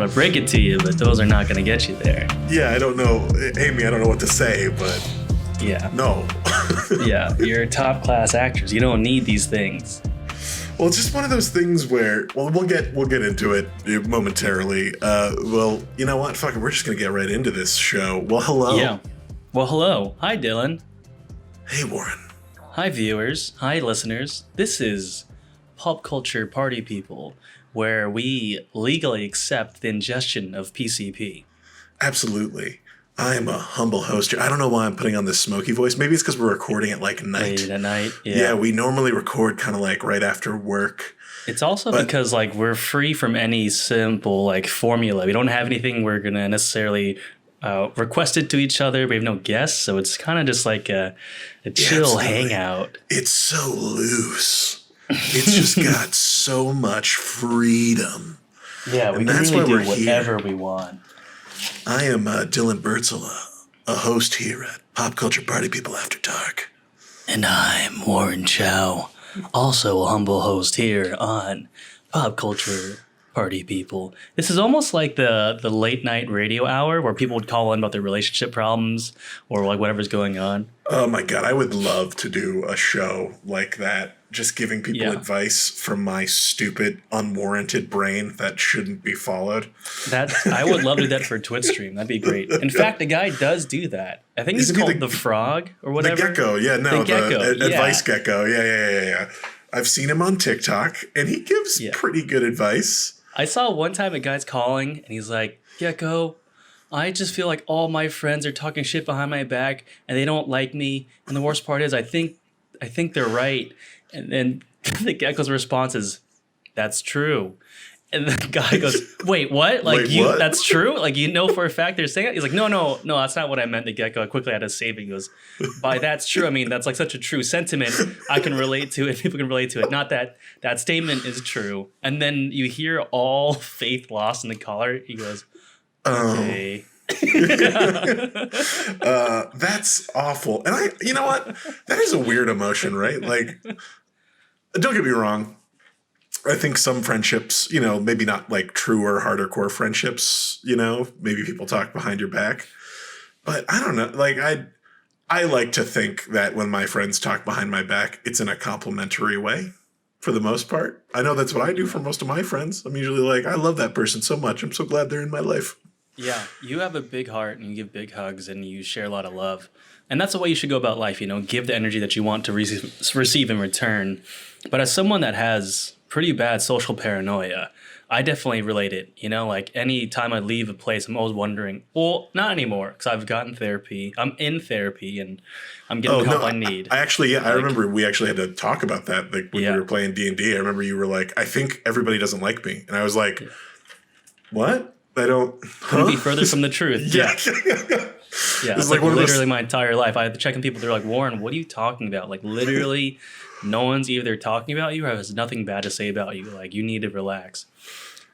to break it to you, but those are not going to get you there. Yeah, I don't know. Amy, I don't know what to say, but yeah. No. Yeah, you're top class actors. You don't need these things. Well, it's just one of those things where, well, we'll get into it momentarily. Well, you know what? Fuck it, we're just gonna get right into this show. Well, hello. Yeah. Well, hello. Hi, Dillon. Hey, Warren. Hi, viewers. Hi, listeners. This is Pop Culture Party People, where we legally accept the ingestion of PCP. Absolutely. I am a humble host here. I don't know why I'm putting on this smoky voice. Maybe it's because we're recording at like night. Late at night. Yeah, we normally record kind of like right after work. It's also because like we're free from any simple like formula. We don't have anything we're going to necessarily request it to each other. We have no guests. So it's kind of just like a chill hangout. It's so loose. It's just got so much freedom. Yeah, we can really do whatever we want. I am Dillon Birdsall, a host here at Pop Culture Party People After Dark. And I'm Warren Chao, also a humble host here on Pop Culture Party People. This is almost like the late night radio hour where people would call in about their relationship problems or like whatever's going on. Oh my God, I would love to do a show like that. Just giving people advice from my stupid, unwarranted brain that shouldn't be followed. I would love to do that for a Twitch stream. That'd be great. In fact, the guy does do that. I think he's called the Frog or whatever. The Gecko, yeah, no, the advice Gecko. Yeah. I've seen him on TikTok, and he gives pretty good advice. I saw one time a guy's calling, and he's like, Gecko, I just feel like all my friends are talking shit behind my back, and they don't like me. And the worst part is I think they're right. And then the Gecko's response is, that's true. And the guy goes, wait, what? Like, what? That's true? Like, you know for a fact they're saying it? He's like, no, that's not what I meant. The Gecko quickly had to save it. He goes, by that's true. I mean, that's like such a true sentiment. I can relate to it. People can relate to it. Not that statement is true. And then you hear all faith lost in the caller. He goes, okay. That's awful. And you know what? That is a weird emotion, right? Like, don't get me wrong. I think some friendships, maybe not like truer, harder core friendships, maybe people talk behind your back. But I don't know. Like, I like to think that when my friends talk behind my back, it's in a complimentary way for the most part. I know that's what I do for most of my friends. I'm usually like, I love that person so much. I'm so glad they're in my life. Yeah, you have a big heart and you give big hugs and you share a lot of love. And that's the way you should go about life, give the energy that you want to receive in return. But as someone that has pretty bad social paranoia, I definitely relate it. Like any time I leave a place, I'm always wondering, well, not anymore because I've gotten therapy. I'm in therapy and I'm getting the help I need. I remember we actually had to talk about that when we were playing D&D. I remember you were like, I think everybody doesn't like me. And I was like, what? I don't. Couldn't be further from the truth. Yeah. It's like literally my entire life. I have to check in people. They're like, Warren, what are you talking about? Like literally, no one's either talking about you or has nothing bad to say about you. Like you need to relax.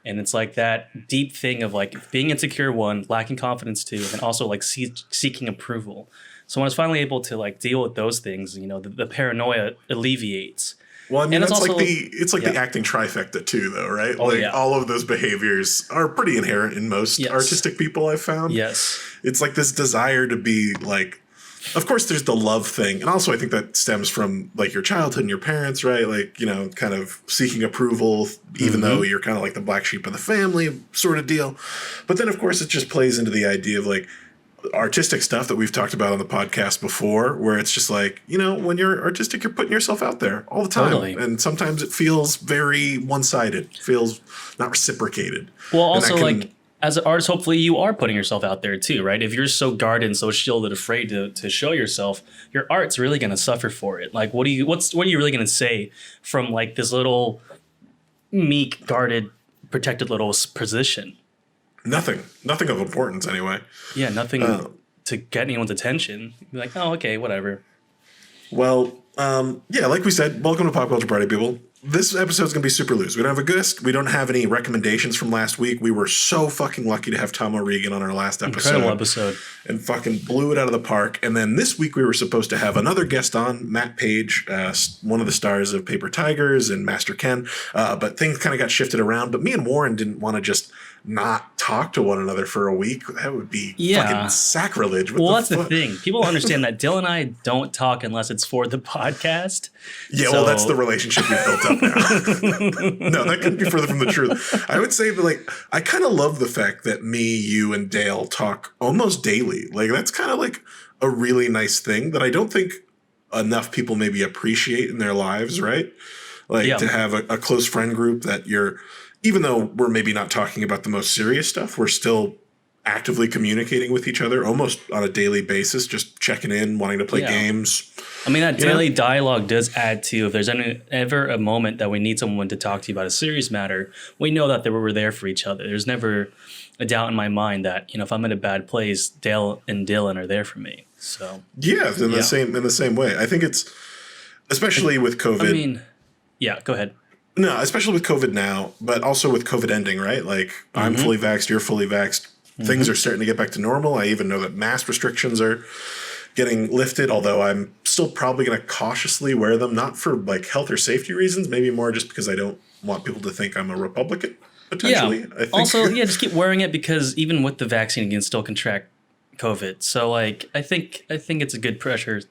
And it's like that deep thing of like being insecure, one, lacking confidence, two, and also like seeking approval. So when I was finally able to like deal with those things, the paranoia alleviates. Well, I mean, it's also, the acting trifecta too, though, right? All of those behaviors are pretty inherent in most artistic people I've found. Yes. It's like this desire to be like, of course there's the love thing. And also I think that stems from like your childhood and your parents, right? Like, kind of seeking approval, even though you're kind of like the black sheep of the family sort of deal. But then of course it just plays into the idea of like, artistic stuff that we've talked about on the podcast before, where it's just like, when you're artistic, you're putting yourself out there all the time. Totally. And sometimes it feels very one-sided, feels not reciprocated. Well, also like as an artist, hopefully you are putting yourself out there too, right? If you're so guarded and so shielded, afraid to show yourself, your art's really going to suffer for it. Like, what are you really going to say from like this little meek, guarded, protected little position? Nothing of importance anyway. Yeah, nothing to get anyone's attention. You're like, oh, okay, whatever. Well, like we said, welcome to Pop Culture Party People. This episode's going to be super loose. We don't have a guest. We don't have any recommendations from last week. We were so fucking lucky to have Tom O'Regan on our last episode. Incredible episode. And fucking blew it out of the park. And then this week we were supposed to have another guest on, Matt Page, one of the stars of Paper Tigers and Master Ken. But things kind of got shifted around. But me and Warren didn't want to just not talk to one another for a week. That would be fucking sacrilege. Well, that's the thing. People don't understand that Dill and I don't talk unless it's for the podcast. Yeah, well, that's the relationship we've built up now. No, that couldn't be further from the truth. I would say that, like, I kind of love the fact that me, you, and Dale talk almost daily. Like, that's kind of like a really nice thing that I don't think enough people maybe appreciate in their lives, right? Like to have a close friend group that you're, even though we're maybe not talking about the most serious stuff, we're still actively communicating with each other almost on a daily basis, just checking in, wanting to play games. I mean, that daily dialogue does add to, if there's ever a moment that we need someone to talk to you about a serious matter, we know that we're there for each other. There's never a doubt in my mind that, you know, if I'm in a bad place, Dale and Dillon are there for me. So in the same way. I think it's, especially with COVID. I mean, yeah, go ahead. No, especially with COVID now, but also with COVID ending, right? Like, I'm fully vaxxed, you're fully vaxxed. Things are starting to get back to normal. I even know that mask restrictions are getting lifted, although I'm still probably going to cautiously wear them, not for like health or safety reasons, maybe more just because I don't want people to think I'm a Republican, potentially. Yeah. I think. Also, just keep wearing it because even with the vaccine, you can still contract COVID. So, like, I think it's a good pressure.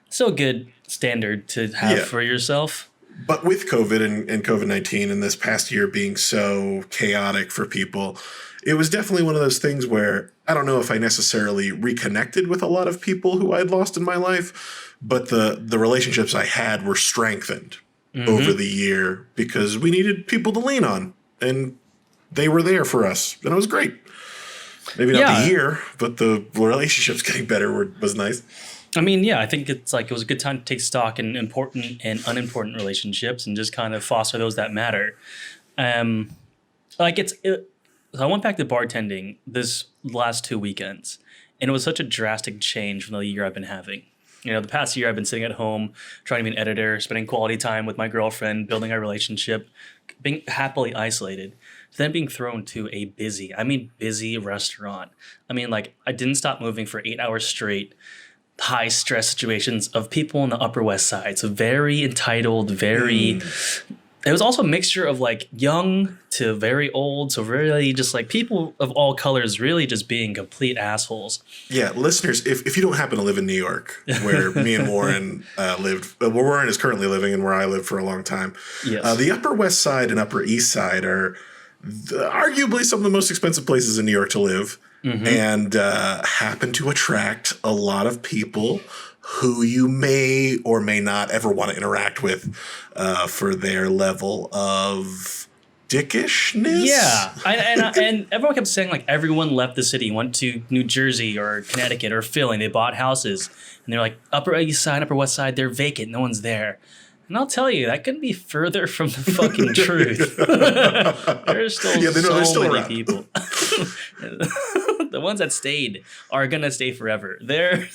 Still a good standard to have for yourself. But with COVID and COVID-19 and this past year being so chaotic for people, it was definitely one of those things where I don't know if I necessarily reconnected with a lot of people who I had lost in my life, but the relationships I had were strengthened over the year because we needed people to lean on, and they were there for us, and it was great. Maybe not the year, but the relationships getting better was nice. I mean, I think it's like it was a good time to take stock in important and unimportant relationships and just kind of foster those that matter. So I went back to bartending this last 2 weekends, and it was such a drastic change from the year I've been having. You know, the past year I've been sitting at home, trying to be an editor, spending quality time with my girlfriend, building our relationship, being happily isolated, then being thrown to a busy restaurant. I mean, like, I didn't stop moving for 8 hours straight. High stress situations of people on the Upper West Side. So very entitled, it was also a mixture of like young to very old. So really just like people of all colors really just being complete assholes. Yeah, listeners, if you don't happen to live in New York, where me and Warren lived, where Warren is currently living and where I lived for a long time, the Upper West Side and Upper East Side are arguably some of the most expensive places in New York to live. And happen to attract a lot of people who you may or may not ever want to interact with for their level of dickishness. Yeah, and everyone kept saying like everyone left the city, went to New Jersey or Connecticut or Philly, and they bought houses, and they're like Upper East Side, Upper West Side, they're vacant, no one's there. And I'll tell you, that couldn't be further from the fucking truth. There's still so many people. The ones that stayed are gonna stay forever. They're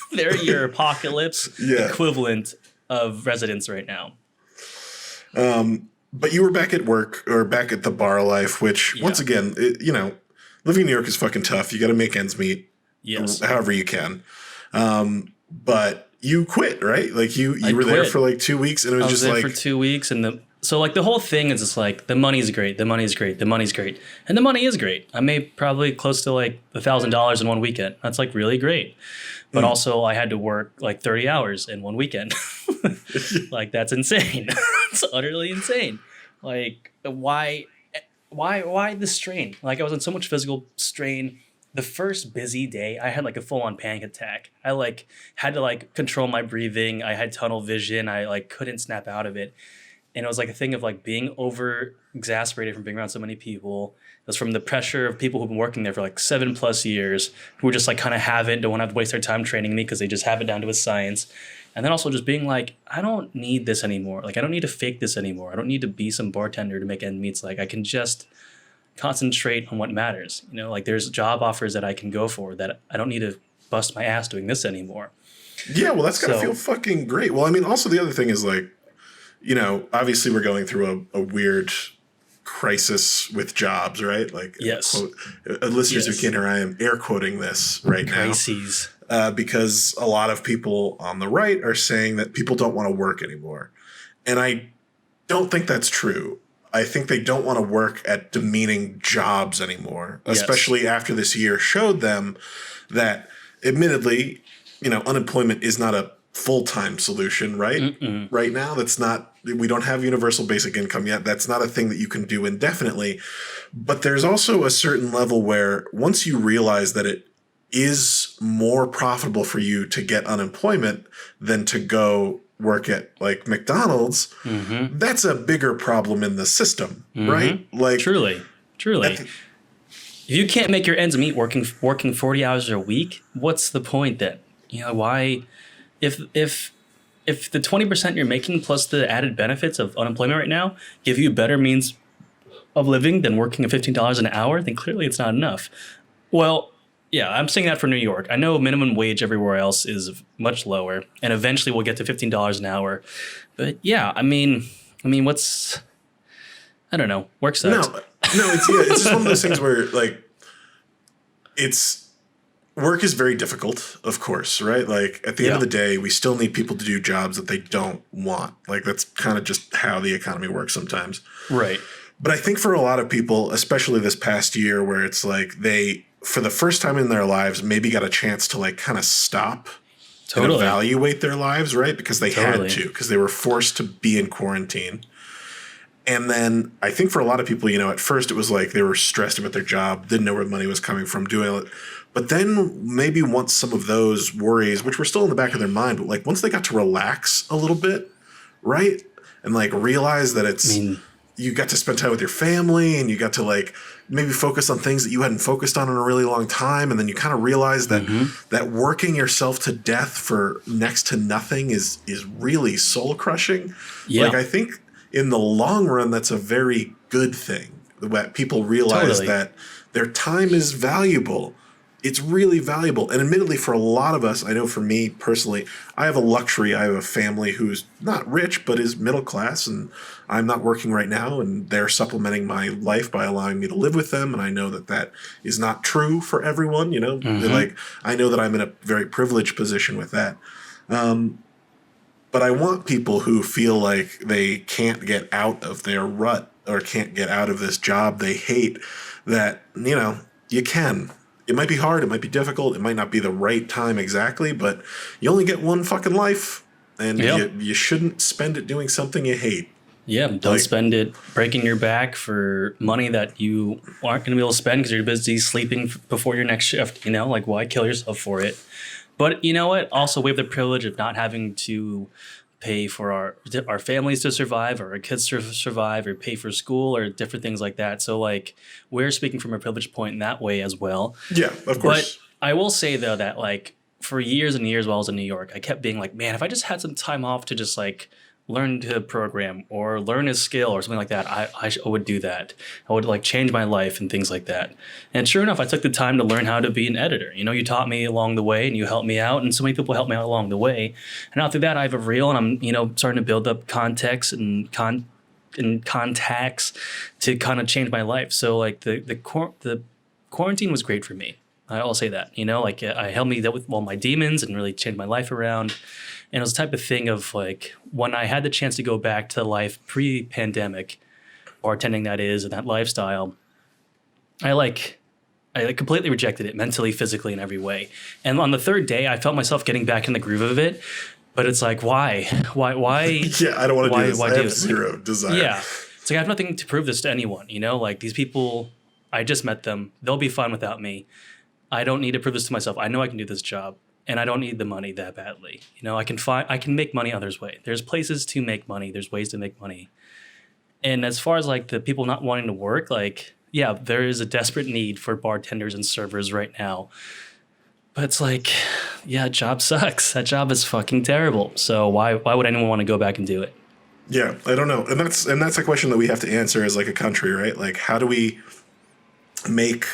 your apocalypse equivalent of residents right now. But you were back at work or back at the bar life, which once again, living in New York is fucking tough. You got to make ends meet, however you can. But you quit, right? Like you were there for like 2 weeks, and it was just like for 2 weeks, and so like the whole thing is just like the money's great, and the money is great. I made probably close to like $1,000 in one weekend. That's like really great, but also I had to work like 30 hours in one weekend. Like that's insane. It's utterly insane. Like why the strain? Like I was in so much physical strain. The first busy day, I had like a full-on panic attack. I like had to like control my breathing. I had tunnel vision. I like couldn't snap out of it. And it was like a thing of like being over exasperated from being around so many people. It was from the pressure of people who've been working there for like 7+ years, who were just like kind of don't want to have to waste their time training me because they just have it down to a science. And then also just being like, I don't need this anymore. Like I don't need to fake this anymore. I don't need to be some bartender to make ends meet. Like I can just concentrate on what matters. You know, like there's job offers that I can go for that I don't need to bust my ass doing this anymore. Yeah, well, that's gotta feel fucking great. Well, I mean, also the other thing is like, you know, obviously we're going through a weird crisis with jobs, right? Like, quote, listeners who can't hear, I am air quoting this right Crises. now. Because a lot of people on the right are saying that people don't want to work anymore. And I don't think that's true. I think they don't want to work at demeaning jobs anymore, Yes. especially after this year showed them that, admittedly, unemployment is not a full-time solution, right? Mm-mm. Right now, we don't have universal basic income yet. That's not a thing that you can do indefinitely. But there's also a certain level where once you realize that it is more profitable for you to get unemployment than to go work at like McDonald's, that's a bigger problem in the system, right? Like Truly. If you can't make your ends meet working 40 hours a week, what's the point then? Why if the 20% you're making plus the added benefits of unemployment right now give you better means of living than working at $15 an hour, then clearly it's not enough. Well, yeah, I'm saying that for New York. I know minimum wage everywhere else is much lower, and eventually we'll get to $15 an hour. But yeah, I mean, what's I don't know. Work sucks. No, it's just one of those things where like work is very difficult, of course, right? Like at the end of the day, we still need people to do jobs that they don't want. Like that's kind of just how the economy works sometimes. Right. But I think for a lot of people, especially this past year where it's like they, for the first time in their lives, maybe got a chance to like kind of stop and evaluate their lives, right? Because they had to, because they were forced to be in quarantine. And then I think for a lot of people, at first it was like they were stressed about their job, didn't know where money was coming from, doing it. But then maybe once some of those worries, which were still in the back of their mind, but like once they got to relax a little bit, right? And like realize that you got to spend time with your family and you got to like maybe focus on things that you hadn't focused on in a really long time. And then you kind of realize that that working yourself to death for next to nothing is really soul crushing. Yeah. Like I think in the long run, that's a very good thing that people realize that their time is valuable. It's really valuable. And admittedly, for a lot of us, I know for me personally, I have a luxury. I have a family who's not rich, but is middle class. And I'm not working right now. And they're supplementing my life by allowing me to live with them. And I know that that is not true for everyone. Like I know that I'm in a very privileged position with that. But I want people who feel like they can't get out of their rut or can't get out of this job they hate that, you can. It might be hard. It might be difficult. It might not be the right time exactly, but you only get one fucking life, and you shouldn't spend it doing something you hate. Yeah, don't spend it breaking your back for money that you aren't going to be able to spend because you're busy sleeping before your next shift. Like why kill yourself for it? But you know what? Also, we have the privilege of not having to pay for our families to survive or our kids to survive or pay for school or different things like that. So like we're speaking from a privileged point in that way as well. Yeah, of course. But I will say though that like for years and years while I was in New York, I kept being like, man, if I just had some time off to just like learn to program or learn a skill or something like that, I would do that. I would like change my life and things like that. And sure enough, I took the time to learn how to be an editor. You taught me along the way and you helped me out and so many people helped me out along the way. And after that, I have a reel and I'm, starting to build up context and contacts to kind of change my life. So like the quarantine was great for me. I'll say that, I helped me deal with all my demons and really changed my life around. And it was the type of thing of like when I had the chance to go back to life pre-pandemic, bartending that is, and that lifestyle, I completely rejected it mentally, physically, in every way. And on the third day, I felt myself getting back in the groove of it. But it's like, why? Yeah, I don't want to do this. I have zero desire. Yeah. It's like I have nothing to prove this to anyone, Like these people, I just met them. They'll be fine without me. I don't need to prove this to myself. I know I can do this job. And I don't need the money that badly. I can make money others' way. There's places to make money. There's ways to make money. And as far as like the people not wanting to work, like, yeah, there is a desperate need for bartenders and servers right now. But it's like, yeah, job sucks. That job is fucking terrible. So why would anyone want to go back and do it? Yeah, I don't know. And that's a question that we have to answer as like a country, right? Like how do we make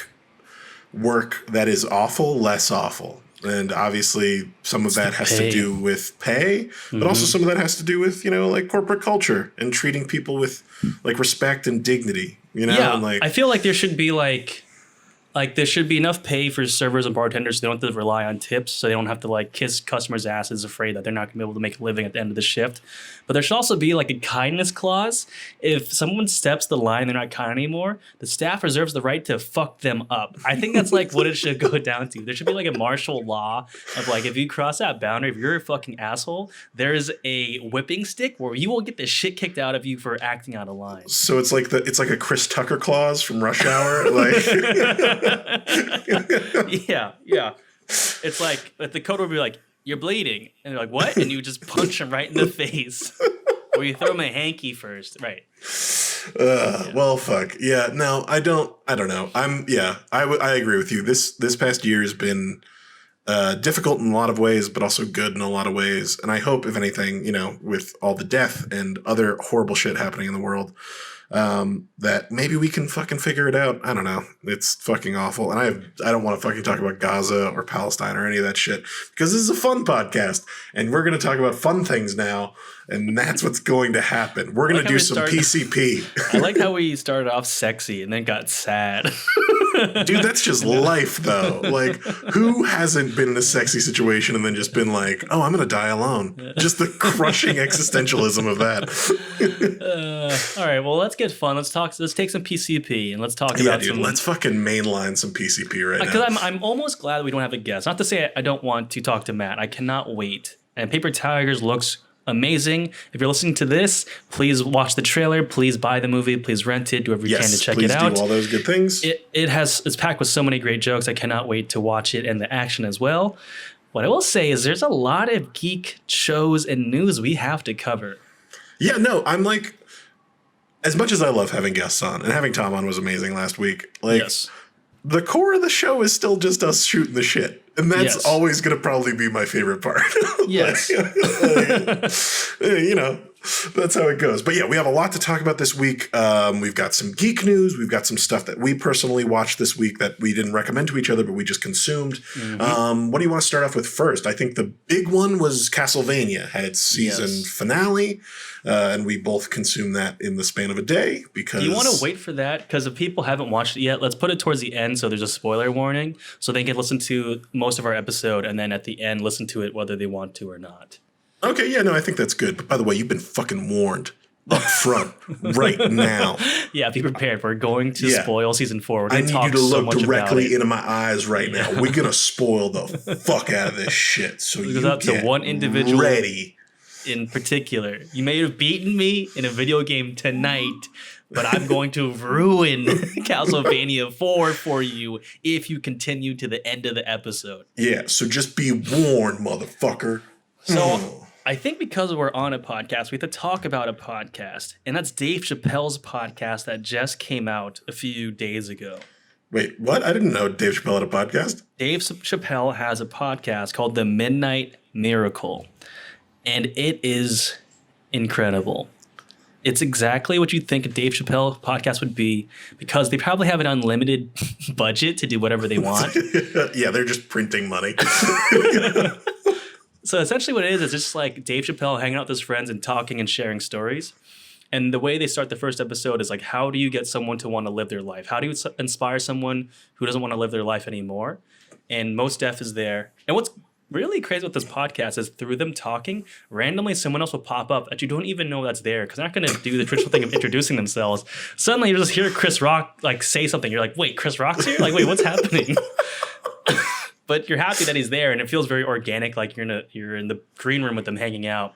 work that is awful less awful? And obviously some of that has to do with pay, but also some of that has to do with, like corporate culture and treating people with like respect and dignity, Yeah, and like I feel like there should be like Like, there should be enough pay for servers and bartenders so they don't have to rely on tips, so they don't have to, like, kiss customers' asses afraid that they're not going to be able to make a living at the end of the shift. But there should also be, like, a kindness clause. If someone steps the line, they're not kind anymore, the staff reserves the right to fuck them up. I think that's, like, what it should go down to. There should be, like, a martial law of, like, if you cross that boundary, if you're a fucking asshole, there's a whipping stick where you will get the shit kicked out of you for acting out of line. So it's like a Chris Tucker clause from Rush Hour, like. Yeah. It's like, but the code would be like, "You're bleeding," and they're like, "What?" And you just punch him right in the face, or you throw him a hanky first, right? Well, fuck. Yeah. No, I don't know. I agree with you. This past year has been difficult in a lot of ways, but also good in a lot of ways. And I hope, if anything, with all the death and other horrible shit happening in the world, that maybe we can fucking figure it out. I don't know. It's fucking awful. And I don't want to fucking talk about Gaza or Palestine or any of that shit, because this is a fun podcast and we're going to talk about fun things now. And that's what's going to happen. We're going to do some PCP. I like how we started off sexy and then got sad. Dude, that's just life, though. Like, who hasn't been in a sexy situation and then just been like, "Oh, I'm going to die alone"? Just the crushing existentialism of that. All right, well, let's get fun. Let's take some PCP and let's talk about dude, let's fucking mainline some PCP right now. Because I'm almost glad that we don't have a guest. Not to say I don't want to talk to Matt. I cannot wait. And Paper Tigers looks amazing. If you're listening to this, please watch the trailer. Please buy the movie. Please rent it. Do whatever you can to check it out. Please do all those good things. It's packed with so many great jokes. I cannot wait to watch it and the action as well. What I will say is there's a lot of geek shows and news we have to cover. Yeah, no, I'm like, as much as I love having guests on, and having Tom on was amazing last week, like, yes, the core of the show is still just us shooting the shit. And that's always going to probably be my favorite part. Yes. That's how it goes. But yeah, we have a lot to talk about this week. We've got some geek news. We've got some stuff that we personally watched this week that we didn't recommend to each other, but we just consumed. Mm-hmm. What do you want to start off with first? I think the big one was Castlevania had its season finale. And we both consumed that in the span of a day because... Do you want to wait for that? Because if people haven't watched it yet, let's put it towards the end so there's a spoiler warning so they can listen to most of our episode and then at the end listen to it whether they want to or not. Okay, yeah, no, I think that's good. But by the way, you've been fucking warned up front right now. Yeah, be prepared. We're going to spoil season 4. We're going to talk so much about it. I need you to look directly into my eyes right now. We're going to spoil the fuck out of this shit. So you get to one individual ready. In particular. You may have beaten me in a video game tonight, but I'm going to ruin Castlevania 4 for you if you continue to the end of the episode. Yeah, so just be warned, motherfucker. So I think because we're on a podcast, we have to talk about a podcast, and that's Dave Chappelle's podcast that just came out a few days ago. Wait, what? I didn't know Dave Chappelle had a podcast. Dave Chappelle has a podcast called The Midnight Maricle. And it is incredible. It's exactly what you'd think a Dave Chappelle podcast would be because they probably have an unlimited budget to do whatever they want. Yeah, they're just printing money. So essentially what it is just like Dave Chappelle hanging out with his friends and talking and sharing stories. And the way they start the first episode is like, how do you get someone to want to live their life? How do you inspire someone who doesn't want to live their life anymore? And Mos Def is there. And what's really crazy with this podcast is through them talking, randomly someone else will pop up that you don't even know that's there because they're not going to do the traditional thing of introducing themselves. Suddenly you just hear Chris Rock like say something. You're like, wait, Chris Rock's here? Like, wait, what's happening? But you're happy that he's there, and it feels very organic, like you're in the green room with them hanging out.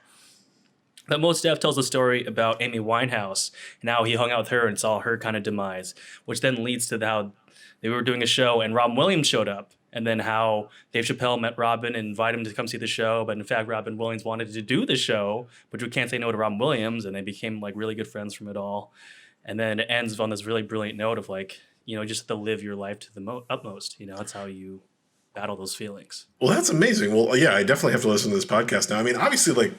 But Mos Def tells a story about Amy Winehouse and how he hung out with her and saw her kind of demise, which then leads to how they were doing a show and Robin Williams showed up. And then how Dave Chappelle met Robin and invited him to come see the show. But in fact, Robin Williams wanted to do the show, but we can't say no to Robin Williams. And they became like really good friends from it all. And then it ends on this really brilliant note of like, just to live your life to the utmost. That's how you battle those feelings. Well, that's amazing. Well, yeah, I definitely have to listen to this podcast now. I mean, obviously, like,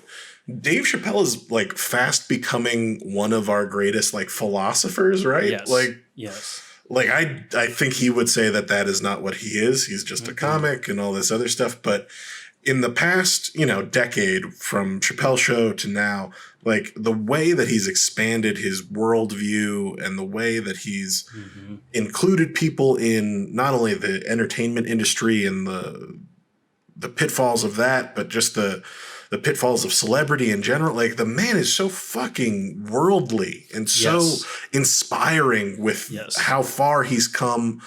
Dave Chappelle is like fast becoming one of our greatest like philosophers, right? Yes. Yes. Like, I think he would say that is not what he is. He's just a comic and all this other stuff. But in the past, decade from Chappelle's Show to now, like the way that he's expanded his worldview and the way that he's included people in not only the entertainment industry and the pitfalls of that, but just the pitfalls of celebrity in general. Like the man is so fucking worldly and so inspiring with how far he's come.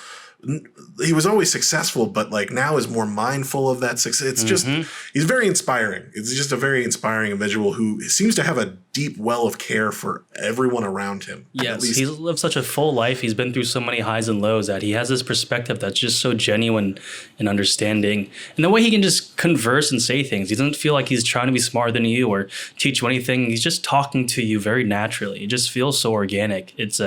He was always successful, but like now is more mindful of that success. It's just, he's very inspiring. It's just a very inspiring individual who seems to have a deep well of care for everyone around him. Yes, he's lived such a full life. He's been through so many highs and lows that he has this perspective that's just so genuine and understanding. And the way he can just converse and say things, he doesn't feel like he's trying to be smarter than you or teach you anything. He's just talking to you very naturally. It just feels so organic. It's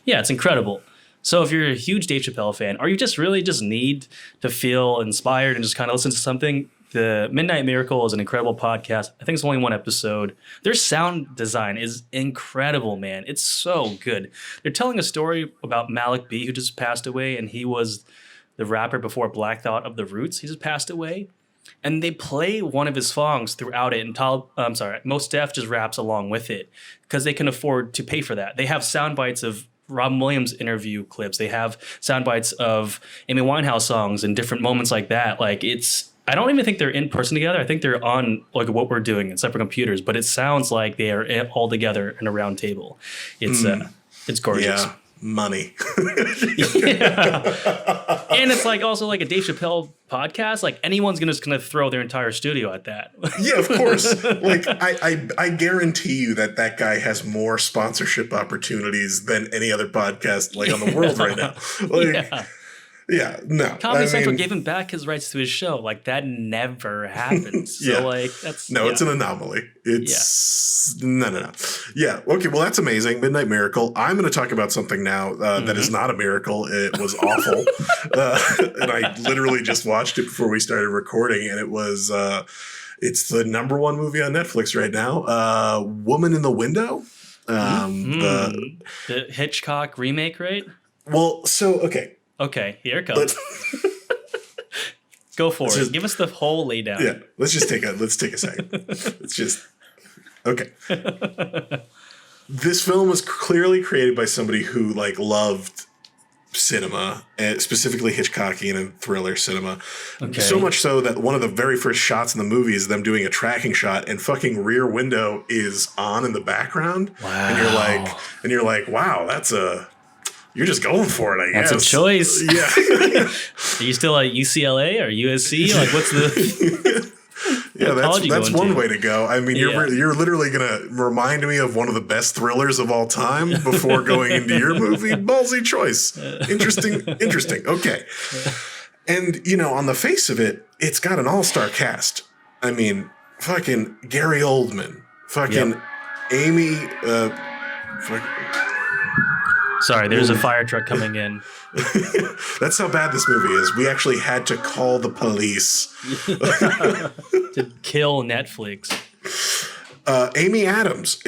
it's incredible. So if you're a huge Dave Chappelle fan, or you just really just need to feel inspired and just kind of listen to something, the Midnight Maricle is an incredible podcast. I think it's only one episode. Their sound design is incredible, man. It's so good. They're telling a story about Malik B, who just passed away, and he was the rapper before Black Thought of the Roots. He just passed away. And they play one of his songs throughout it, and Mos Def just raps along with it because they can afford to pay for that. They have sound bites of Robin Williams interview clips. They have sound bites of Amy Winehouse songs and different moments like that. Like I don't even think they're in person together. I think they're on like what we're doing in separate computers, but it sounds like they are all together in a round table. It's gorgeous. Yeah. Money. And it's like also like a Dave Chappelle podcast. Like anyone's gonna throw their entire studio at that. Yeah, of course. Like I guarantee you that guy has more sponsorship opportunities than any other podcast like on the world right now. Like no. Comedy Central gave him back his rights to his show. Like that never happens. So like that's it's an anomaly. It's no. Yeah. Okay. Well, that's amazing. Midnight Maricle. I'm going to talk about something now that is not a miracle. It was awful, and I literally just watched it before we started recording, and it was. It's the number one movie on Netflix right now. Woman in the Window. The Hitchcock remake, right? Well, so okay. Okay, here it comes. Go for it. Give us the whole laydown. Yeah, let's take a second. Let's just okay. This film was clearly created by somebody who like loved cinema, and specifically Hitchcockian and thriller cinema. Okay. So much so that one of the very first shots in the movie is them doing a tracking shot, and fucking Rear Window is on in the background. Wow. And you're like, wow, you're just going for it, I guess. That's a choice. Yeah. Are you still at UCLA or USC? Like, what's the... Yeah, that's one way to go. I mean, you're literally going to remind me of one of the best thrillers of all time before going into your movie. Ballsy choice. Interesting. Okay. And, on the face of it, it's got an all-star cast. I mean, fucking Gary Oldman. Fucking Amy... Sorry, there's a fire truck coming in. That's how bad this movie is. We actually had to call the police. To kill Netflix. Amy Adams.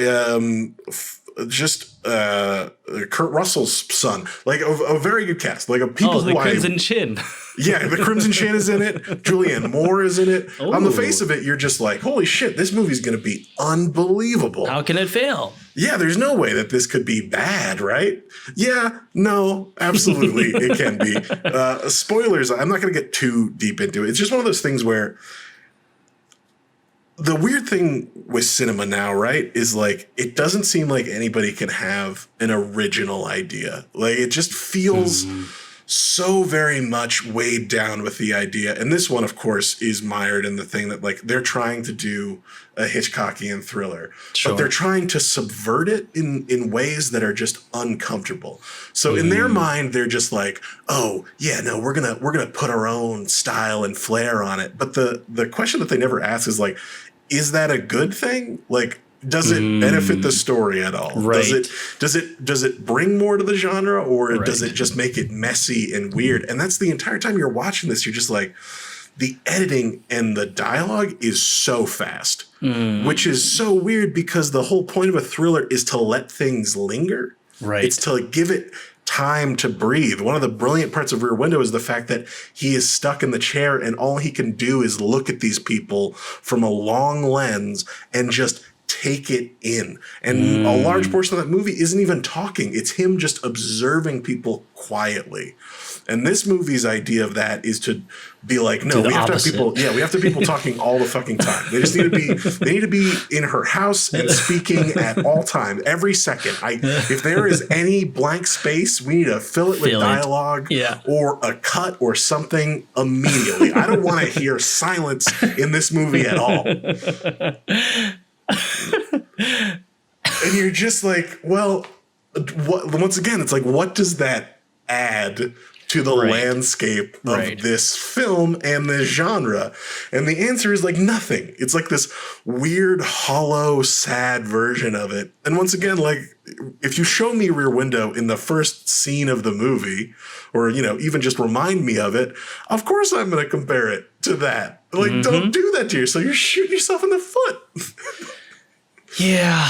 Kurt Russell's son. Like a very good cast. Like people the Crimson Chin. Yeah, the Crimson Chin is in it. Julianne Moore is in it. Ooh. On the face of it, you're just like, holy shit, this movie's going to be unbelievable. How can it fail? Yeah, there's no way that this could be bad, right? Yeah, no, absolutely it can be. Spoilers, I'm not going to get too deep into it. It's just one of those things where the weird thing with cinema now, right, is like it doesn't seem like anybody can have an original idea. Like it just feels so very much weighed down with the idea. And this one, of course, is mired in the thing that like they're trying to do a Hitchcockian thriller, but they're trying to subvert it in ways that are just uncomfortable. So in their mind, they're just like, oh yeah, no, we're gonna put our own style and flair on it. But the question that they never ask is like, is that a good thing? Like, does it benefit the story at all? Right. Does it bring more to the genre, or does it just make it messy and weird? And that's the entire time you're watching this, you're just like, the editing and the dialogue is so fast, which is so weird because the whole point of a thriller is to let things linger. Right. It's to give it time to breathe. One of the brilliant parts of Rear Window is the fact that he is stuck in the chair and all he can do is look at these people from a long lens and just take it in. And a large portion of that movie isn't even talking. It's him just observing people quietly. And this movie's idea of that is to be like, no, we have to have people. Yeah, we have to have people talking all the fucking time. They just need to be. They need to be in her house and speaking at all times, every second. If there is any blank space, we need to fill it with dialogue or a cut or something immediately. I don't want to hear silence in this movie at all. And you're just like, well, once again, it's like, what does that add to the landscape of this film and this genre? And the answer is like nothing. It's like this weird, hollow, sad version of it. And once again, like if you show me Rear Window in the first scene of the movie, or, you know, even just remind me of it, of course I'm going to compare it to that. Like, don't do that to yourself. You're shooting yourself in the foot. Yeah.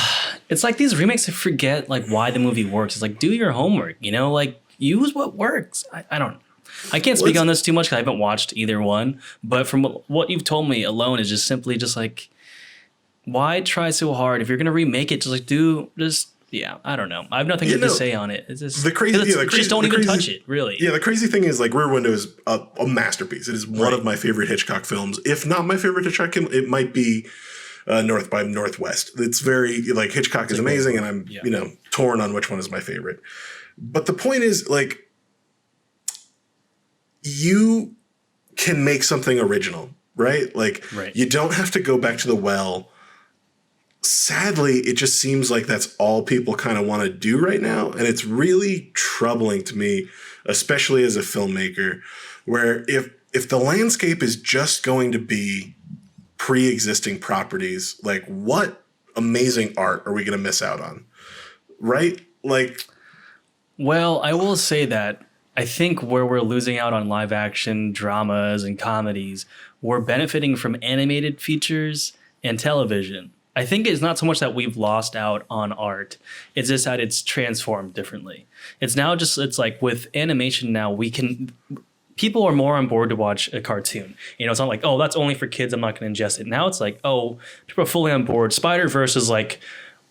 It's like these remakes that forget like why the movie works. It's like, do your homework, you know, like use what works. I don't know. I can't speak on this too much because I haven't watched either one. But from what you've told me alone is just simply just like, why try so hard? If you're going to remake it, just like I don't know. I have nothing to say on it. It's just the crazy, just don't even touch it, really. Yeah, the crazy thing is like Rear Window is a masterpiece. It is one of my favorite Hitchcock films. If not my favorite Hitchcock film, it might be North by Northwest. It's very like Hitchcock is amazing, and I'm you know torn on which one is my favorite. But the point is like you can make something original, right? Like you don't have to go back to the well. Sadly, it just seems like that's all people kind of want to do right now, and it's really troubling to me, especially as a filmmaker, where if the landscape is just going to be pre-existing properties, like what amazing art are we going to miss out on? Right? Like, well, I will say that I think where we're losing out on live action dramas and comedies, we're benefiting from animated features and television. I think it's not so much that we've lost out on art. It's just that it's transformed differently. It's like with animation now, people are more on board to watch a cartoon. You know, it's not like, oh, that's only for kids, I'm not going to ingest it. Now it's like, oh, people are fully on board. Spider-Verse is like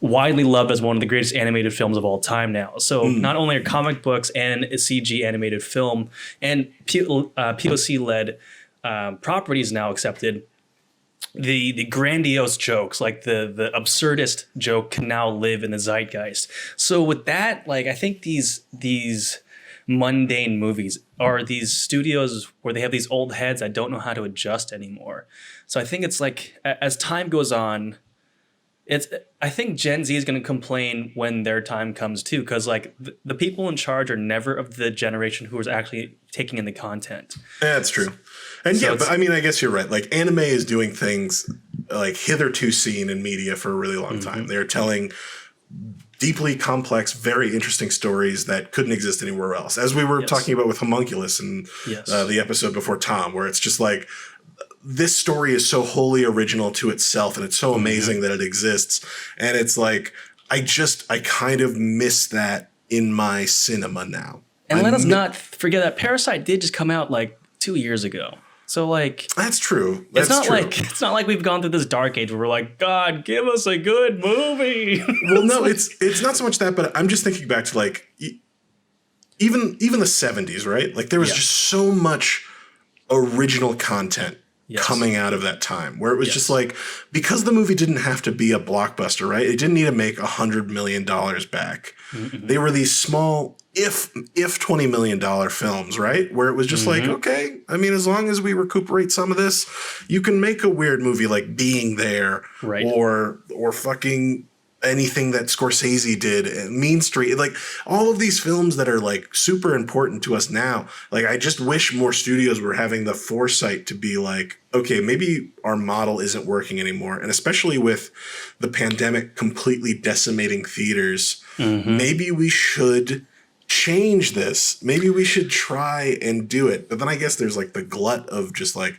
widely loved as one of the greatest animated films of all time now. So not only are comic books and a CG animated film and POC-led properties now accepted, the grandiose jokes, like the absurdist joke, can now live in the zeitgeist. So with that, like I think these mundane movies are these studios where they have these old heads that don't know how to adjust anymore. So I think it's like as time goes on, I think Gen Z is going to complain when their time comes too, because like the people in charge are never of the generation who is actually taking in the content. Yeah, that's true. And so but I mean, I guess you're right. Like anime is doing things like hitherto seen in media for a really long time. They're telling deeply complex, very interesting stories that couldn't exist anywhere else. As we were talking about with Homunculus and the episode before Tom, where it's just like, this story is so wholly original to itself and it's so amazing that it exists. And it's like, I kind of miss that in my cinema now. And let us not forget that Parasite did just come out like 2 years ago. So like that's true. It's not like we've gone through this dark age where we're like, God, give us a good movie. Well, no, it's not so much that, but I'm just thinking back to like even the 70s, right? Like there was just so much original content coming out of that time where it was just like, because the movie didn't have to be a blockbuster, right? It didn't need to make $100 million back. They were these small, if $20 million films, right? Where it was just like, okay, I mean, as long as we recuperate some of this, you can make a weird movie like Being There or fucking anything that Scorsese did, Mean Street, like all of these films that are like super important to us now. Like, I just wish more studios were having the foresight to be like, okay, maybe our model isn't working anymore. And especially with the pandemic completely decimating theaters, maybe we should change this. Maybe we should try and do it. But then I guess there's like the glut of just like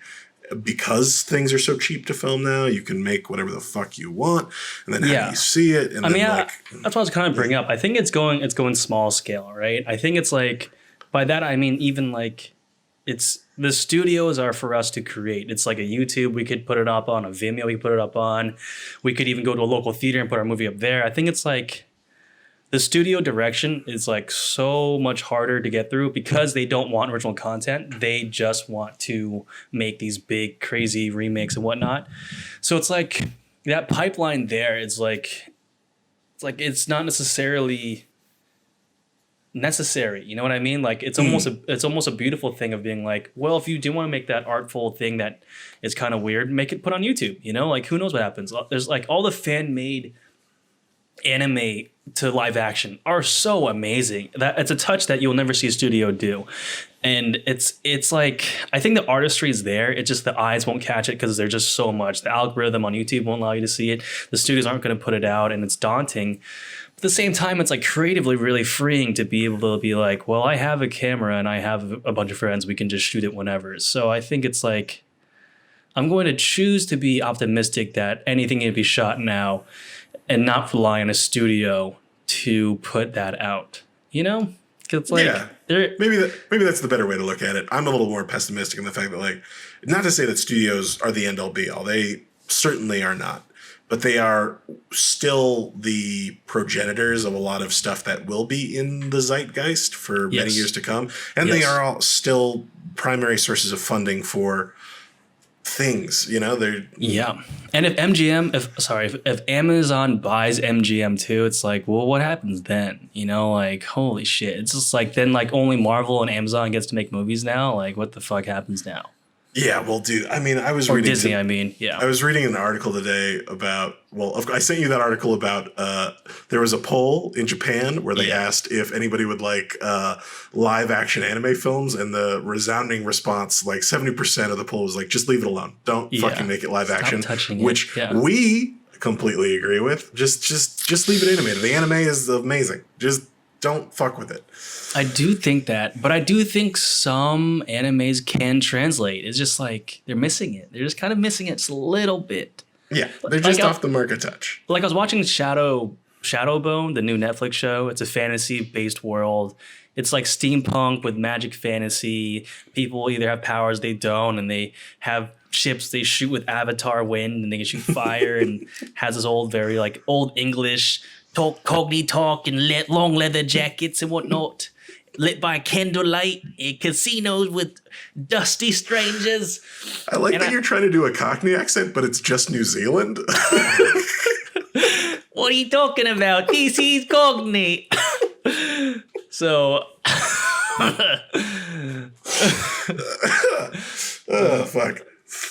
because things are so cheap to film now, you can make whatever the fuck you want, and then have you see it. And I mean, like, that's what I was kind of bringing up. I think it's going small scale, right? I think it's like, by that I mean even like, it's the studios are for us to create. It's like a YouTube we could put it up on, a Vimeo we could put it up on. We could even go to a local theater and put our movie up there. I think it's like, the studio direction is like so much harder to get through because they don't want original content. They just want to make these big, crazy remakes and whatnot. So it's like that pipeline there is like, it's not necessarily necessary. You know what I mean? Like it's almost a beautiful thing of being like, well, if you do want to make that artful thing that is kind of weird, make it put on YouTube. You know, like who knows what happens? There's like all the fan made anime to live action are so amazing that it's a touch that you'll never see a studio do. And it's like, I think the artistry is there. It's just the eyes won't catch it because there's just so much. The algorithm on YouTube won't allow you to see it. The studios aren't going to put it out, and it's daunting. But at the same time, it's like creatively really freeing to be able to be like, well, I have a camera and I have a bunch of friends. We can just shoot it whenever. So I think it's like, I'm going to choose to be optimistic that anything can be shot now and not rely on a studio to put that out, you know? It's like, maybe that's the better way to look at it. I'm a little more pessimistic in the fact that, like, not to say that studios are the end all be all. They certainly are not, but they are still the progenitors of a lot of stuff that will be in the zeitgeist for many years to come. And they are all still primary sources of funding for things, you know. They're and if Amazon buys MGM too, it's like, well, what happens then? You know, like, holy shit. It's just like, then like only Marvel and Amazon gets to make movies now. Like, what the fuck happens now? Yeah, well, dude, I mean, I was or reading Disney. I was reading an article today about, I sent you that article about there was a poll in Japan where they asked if anybody would like live action anime films, and the resounding response, like 70% of the poll was like, just leave it alone. Don't fucking make it live action, which we completely agree with. Just leave it animated. The anime is amazing. Just don't fuck with it. I do think that, but I do think some animes can translate. It's just like they're missing it. They're just kind of missing it just a little bit. Yeah, they're just off the mark a touch. Like I was watching Shadowbone, the new Netflix show. It's a fantasy-based world. It's like steampunk with magic fantasy. People either have powers, they don't, and they have ships they shoot with avatar wind, and they can shoot fire, and has this old, very like old English cockney talk and long leather jackets and whatnot, lit by candlelight in casinos with dusty strangers. I like that you're trying to do a Cockney accent, but it's just New Zealand. What are you talking about? This is Cockney. So, oh, fuck.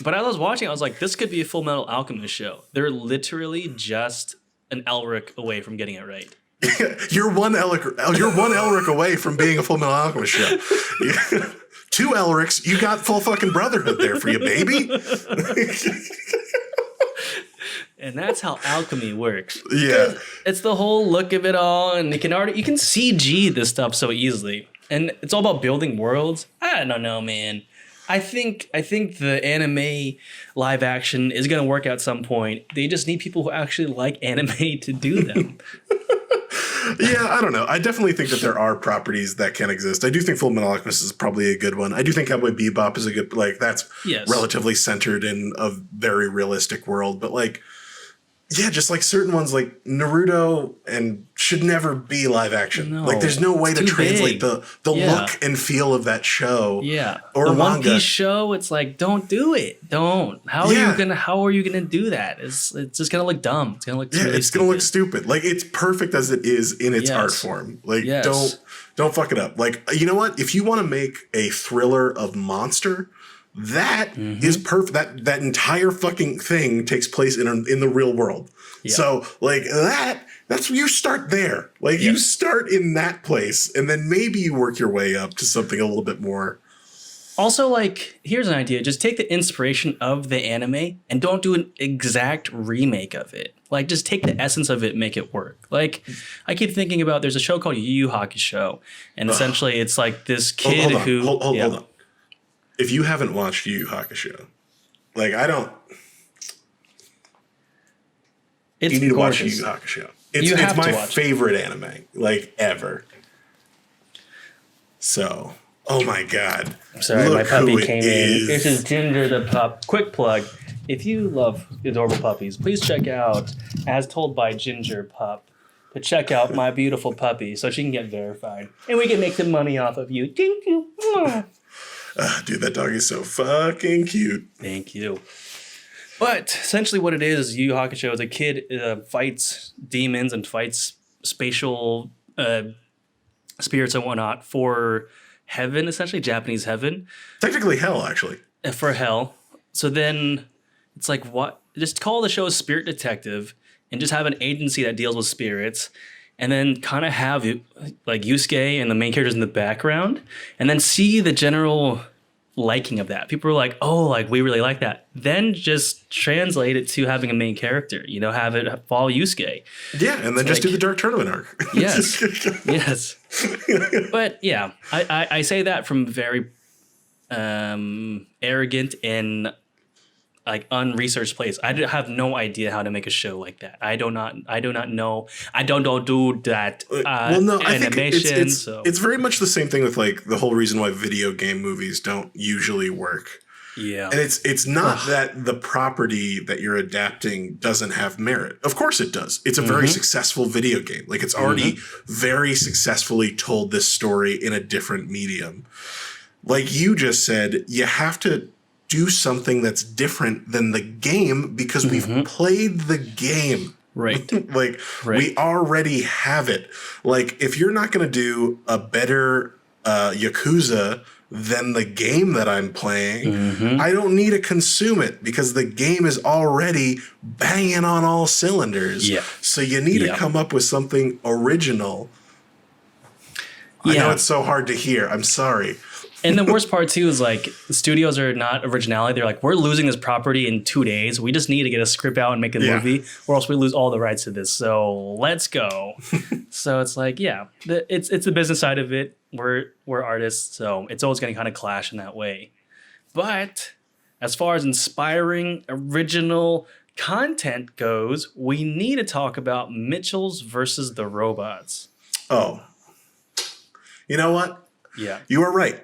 But as I was watching, I was like, this could be a Full Metal Alchemist show. They're literally just an Elric away from getting it right. You're one Elric away from being a Full Metal Alchemist show. 2 Elrics, you got full fucking brotherhood there for you, baby. And that's how alchemy works. Yeah. It's the whole look of it all, and you can CG this stuff so easily. And it's all about building worlds. I don't know, man. I think the anime live action is going to work at some point. They just need people who actually like anime to do them. Yeah, I don't know. I definitely think that there are properties that can exist. I do think Full Metal Alchemist is probably a good one. I do think Cowboy Bebop is a good, like, that's relatively centered in a very realistic world. But like, yeah, just like certain ones like Naruto and should never be live action. No, like there's no way to translate the look and feel of that show. Yeah. Or the manga. One Piece show, it's like, don't do it. Don't. How are you gonna do that? It's just gonna look dumb. It's gonna look gonna look stupid. Like it's perfect as it is in its art form. Like don't fuck it up. Like, you know what? If you want to make a thriller of monster, that is perfect. That entire fucking thing takes place in the real world. Yeah. So like that's where you start there. Like you start in that place, and then maybe you work your way up to something a little bit more. Also, like, here's an idea. Just take the inspiration of the anime and don't do an exact remake of it. Like, just take the essence of it and make it work. Like, I keep thinking about, there's a show called Yu Yu Hakusho, and essentially it's like this kid hold on. If you haven't watched Yu Yu Hakusho, Like, I don't. It's You need to watch gorgeous. Yu Yu Hakusho. You have It's my to watch it. favorite anime, like, ever. So, oh my God. I'm sorry, Look my puppy who it came is. in. This is Ginger the pup. Quick plug. If you love adorable puppies, please check out As Told by Ginger Pup to check out my beautiful puppy so she can get verified. And we can make some money off of you. Thank you. Dude, that dog is so fucking cute. Thank you. But essentially what it is Yu Yu Hakusho is a kid fights demons and fights spatial spirits and whatnot for heaven, essentially Japanese heaven. Technically hell, actually. For hell. So then it's like, what? Just call the show Spirit Detective and just have an agency that deals with spirits, and then kind of have like Yusuke and the main characters in the background, and then see the general liking of that. People are like, oh, like we really like that. Then just translate it to having a main character, you know, have it follow Yusuke. Yeah, and then just do the Dark Tournament arc. Yes. Yes. But yeah, I say that from very arrogant and like unresearched place. I have no idea how to make a show like that. I do not know. I don't do that Well, no, I think animation. it's very much the same thing with like the whole reason why video game movies don't usually work. Yeah. And it's not that the property that you're adapting doesn't have merit. Of course it does. It's a very successful video game. Like it's already very successfully told this story in a different medium. Like you just said, you have to do something that's different than the game because we've played the game. Right. Like we already have it. Like if you're not going to do a better Yakuza than the game that I'm playing, I don't need to consume it because the game is already banging on all cylinders. Yeah. So you need to come up with something original. I know it's so hard to hear. I'm sorry. And the worst part too is like the studios are not originality. They're like, we're losing this property in 2 days. We just need to get a script out and make a movie, or else we lose all the rights to this. So let's go. So it's like, yeah, it's the business side of it. We're artists, so it's always going to kind of clash in that way. But as far as inspiring original content goes, we need to talk about Mitchell's versus the Robots. Oh, you know what? Yeah, You are right.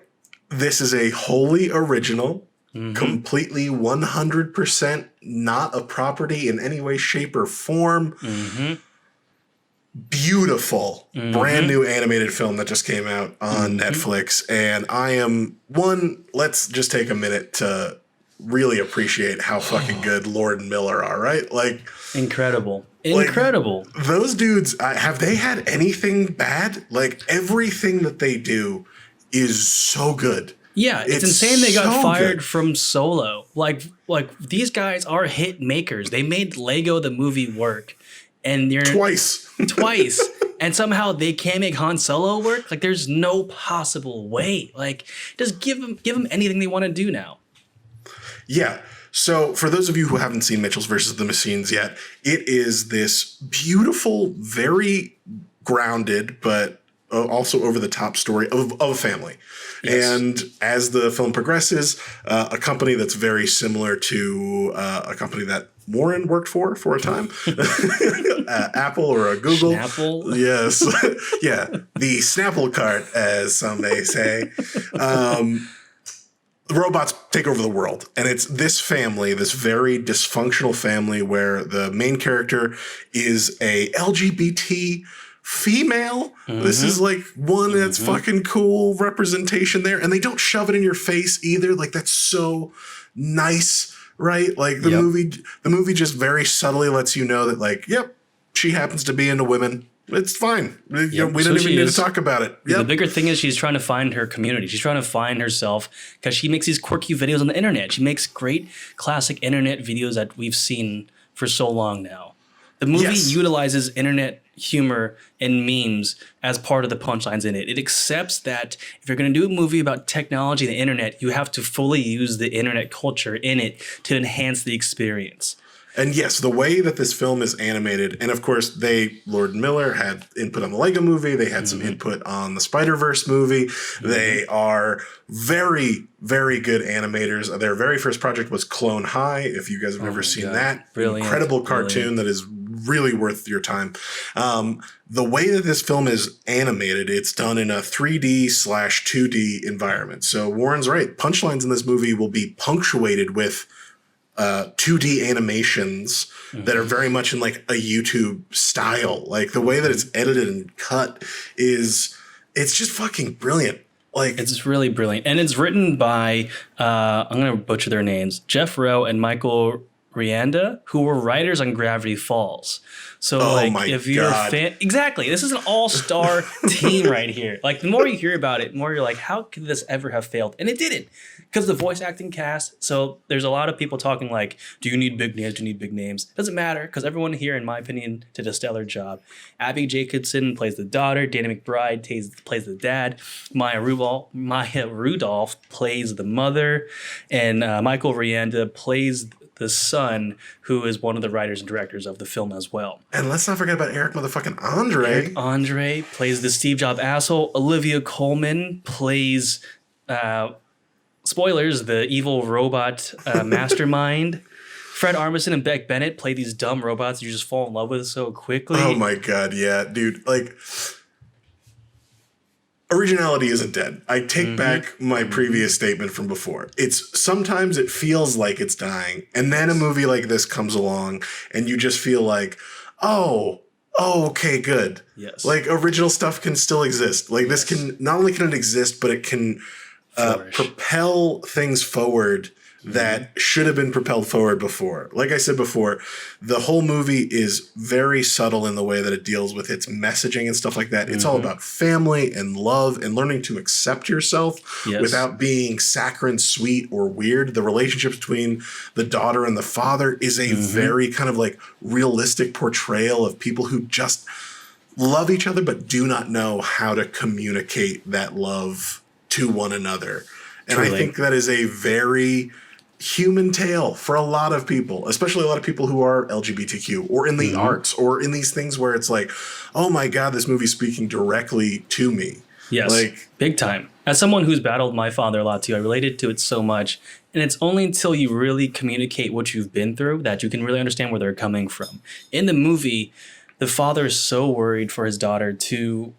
This is a wholly original, completely 100% not a property in any way, shape, or form. Beautiful, brand new animated film that just came out on Netflix. And let's just take a minute to really appreciate how fucking good Lord and Miller are, right? Like, incredible. those dudes, have they had anything bad? Like, everything that they do is so good. Yeah, it's insane they got fired from Solo. Like these guys are hit makers. They made Lego the movie work, and you're twice, and somehow they can't make Han Solo work. Like there's no possible way. Like just give them anything they want to do now. Yeah. So for those of you who haven't seen Mitchell's versus the Machines yet, it is this beautiful, very grounded, but also over the top story of a family. Yes. And as the film progresses, a company that's very similar to a company that Warren worked for a time, Apple or a Google. Snapple? Yes. Yeah. The Snapple cart, as some may say. The robots take over the world. And it's this family, this very dysfunctional family where the main character is a LGBT female. This is like one that's fucking cool representation there. And they don't shove it in your face either. Like that's so nice, right? Like the movie just very subtly lets you know that like, yep, she happens to be into women. It's fine. We don't even need to talk about it. Yep. The bigger thing is she's trying to find her community. She's trying to find herself because she makes these quirky videos on the internet. She makes great classic internet videos that we've seen for so long now. The movie utilizes internet humor and memes as part of the punchlines in it. It accepts that if you're going to do a movie about technology and the internet, you have to fully use the internet culture in it to enhance the experience. And yes, the way that this film is animated, and of course, Lord and Miller had input on the Lego movie. They had some input on the Spider-Verse movie. They are very, very good animators. Their very first project was Clone High. If you guys have never seen that, Brilliant. Incredible cartoon that is really worth your time. The way that this film is animated, it's done in a 3D/2D environment. So Warren's right. Punchlines in this movie will be punctuated with 2D animations that are very much in like a YouTube style. Like the way that it's edited and cut it's just fucking brilliant. Like It's really brilliant. And it's written by, I'm going to butcher their names, Jeff Rowe and Michael Rianda, who were writers on Gravity Falls. So if you're a fan, exactly, this is an all-star team right here. Like the more you hear about it, the more you're like, how could this ever have failed? And it didn't, because the voice acting cast. So there's a lot of people talking like, do you need big names? Do you need big names? Doesn't matter, because everyone here, in my opinion, did a stellar job. Abby Jacobson plays the daughter. Danny McBride plays the dad. Maya Rudolph plays the mother, and Michael Rianda plays the son, who is one of the writers and directors of the film as well. And let's not forget about Eric motherfucking Andre. Eric Andre plays the Steve Jobs asshole. Olivia Colman plays, spoilers, the evil robot mastermind. Fred Armisen and Beck Bennett play these dumb robots you just fall in love with so quickly. Oh my God, yeah, dude. Like, originality isn't dead. I take back my previous statement from before. Sometimes it feels like it's dying, and then a movie like this comes along, and you just feel like, oh, okay, good. Yes. Like original stuff can still exist. Like this can not only can it exist, but it can propel things forward that should have been propelled forward before. Like I said before, the whole movie is very subtle in the way that it deals with its messaging and stuff like that. It's all about family and love and learning to accept yourself without being saccharine, sweet, or weird. The relationship between the daughter and the father is a very kind of like realistic portrayal of people who just love each other but do not know how to communicate that love to one another. And I think that is a very human tale for a lot of people, especially a lot of people who are LGBTQ or in the arts or in these things where it's like, oh my God, this movie's speaking directly to me. Yes, like, big time. As someone who's battled my father a lot too, I related to it so much. And it's only until you really communicate what you've been through that you can really understand where they're coming from. In the movie, the father is so worried for his daughter to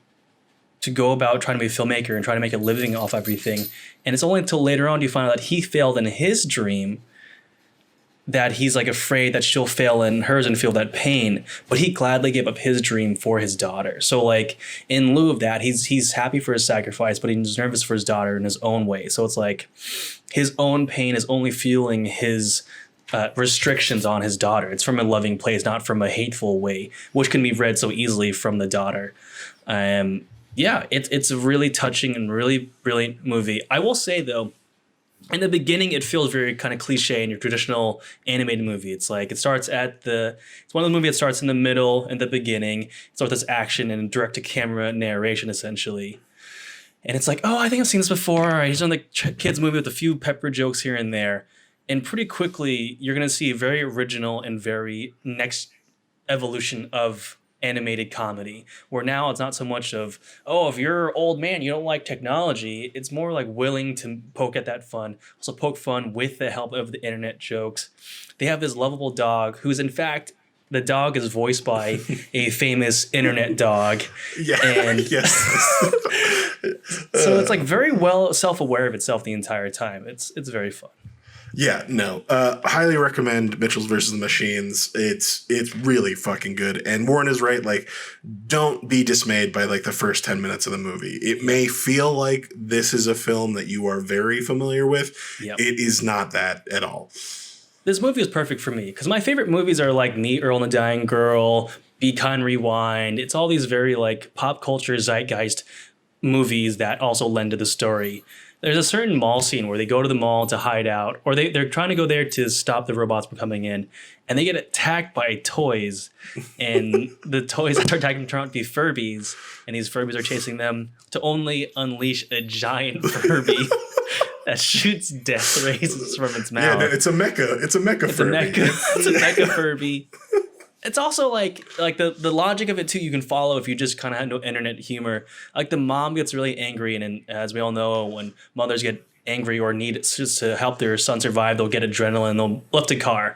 go about trying to be a filmmaker and trying to make a living off everything. And it's only until later on you find out that he failed in his dream that he's like afraid that she'll fail in hers and feel that pain. But he gladly gave up his dream for his daughter. So like in lieu of that, he's happy for his sacrifice, but he's nervous for his daughter in his own way. So it's like his own pain is only fueling his restrictions on his daughter. It's from a loving place, not from a hateful way, which can be read so easily from the daughter. Yeah, it's a really touching and really brilliant movie. I will say, though, in the beginning, it feels very kind of cliche in your traditional animated movie. It's like it's one of the movies that starts in the middle and the beginning. It starts with this action and direct-to-camera narration, essentially. And it's like, oh, I think I've seen this before. All right, he's on the kids' movie with a few pepper jokes here and there. And pretty quickly, you're going to see a very original and very next evolution of animated comedy, where now it's not so much of, oh, if you're an old man, you don't like technology. It's more like willing to poke at that fun. Also poke fun with the help of the internet jokes. They have this lovable dog who's, in fact, the dog is voiced by a famous internet dog. Yeah. And yes. So it's like very well self-aware of itself the entire time. It's very fun. Yeah, no. Highly recommend Mitchell's versus the Machines. It's really fucking good. And Warren is right. Like, don't be dismayed by like the first 10 minutes of the movie. It may feel like this is a film that you are very familiar with. Yep. It is not that at all. This movie is perfect for me because my favorite movies are like Meet Earl and the Dying Girl, Be Kind, Rewind. It's all these very like pop culture zeitgeist movies that also lend to the story. There's a certain mall scene where they go to the mall to hide out, or they're trying to go there to stop the robots from coming in, and they get attacked by toys, and the toys that are attacking them turn out to be Furbies, and these Furbies are chasing them to only unleash a giant Furby that shoots death rays from its mouth. Yeah, no, it's a mecha. It's a mecha Furby. It's a mecha Furby. It's also like the logic of it too. You can follow if you just kind of have no internet humor. Like the mom gets really angry, and as we all know, when mothers get angry or need just to help their son survive, they'll get adrenaline, they'll lift a car.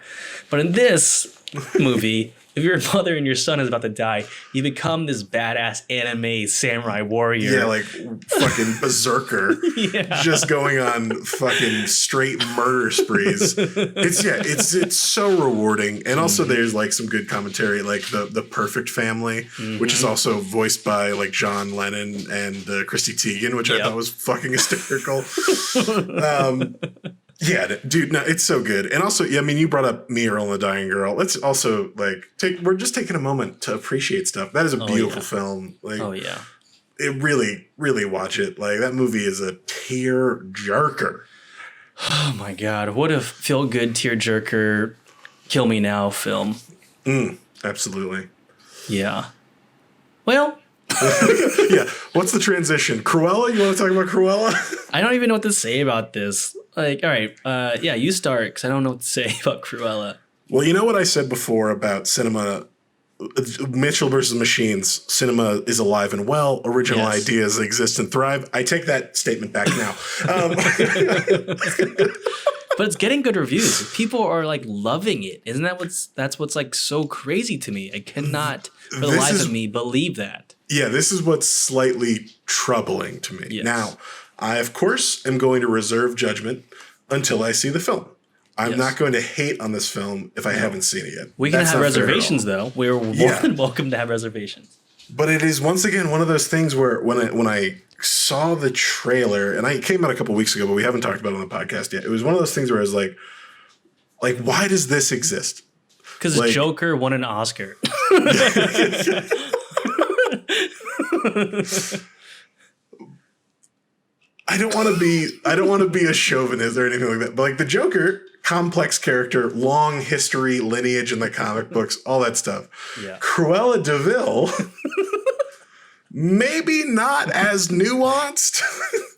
But in this movie, if your mother and your son is about to die, you become this badass anime samurai warrior. Yeah, like fucking berserker. Yeah. Just going on fucking straight murder sprees. It's so rewarding. And also there's like some good commentary, like the Perfect Family, which is also voiced by like John Lennon and Chrissy Teigen, which I thought was fucking hysterical. Yeah, dude, no, it's so good. And also, yeah, I mean, you brought up Me, Earl and the Dying Girl. Let's also like we're just taking a moment to appreciate stuff. That is a beautiful film. Like, it really watch it. Like that movie is a tear jerker. Oh my God. What a feel good tear jerker, kill me now film. Absolutely. Yeah. Well, yeah. What's the transition? Cruella? You want to talk about Cruella? I don't even know what to say about this. Like, all right, yeah, you start, because I don't know what to say about Cruella. Well, you know what I said before about cinema, Mitchell versus Machines, cinema is alive and well, original ideas exist and thrive. I take that statement back now. But it's getting good reviews. People are like loving it. Isn't that that's what's like so crazy to me? I cannot for the life of me believe that. Yeah, this is what's slightly troubling to me. Yes. Now, I, of course, am going to reserve judgment until I see the film. I'm not going to hate on this film if I haven't seen it yet. We can have reservations, though. We're more than welcome to have reservations. But it is, once again, one of those things where when I saw the trailer, and I came out a couple weeks ago, but we haven't talked about it on the podcast yet. It was one of those things where I was like, why does this exist? Because Joker won an Oscar. I don't want to be a chauvinist or anything like that. But like the Joker, complex character, long history, lineage in the comic books, all that stuff. Yeah. Cruella de Vil, maybe not as nuanced.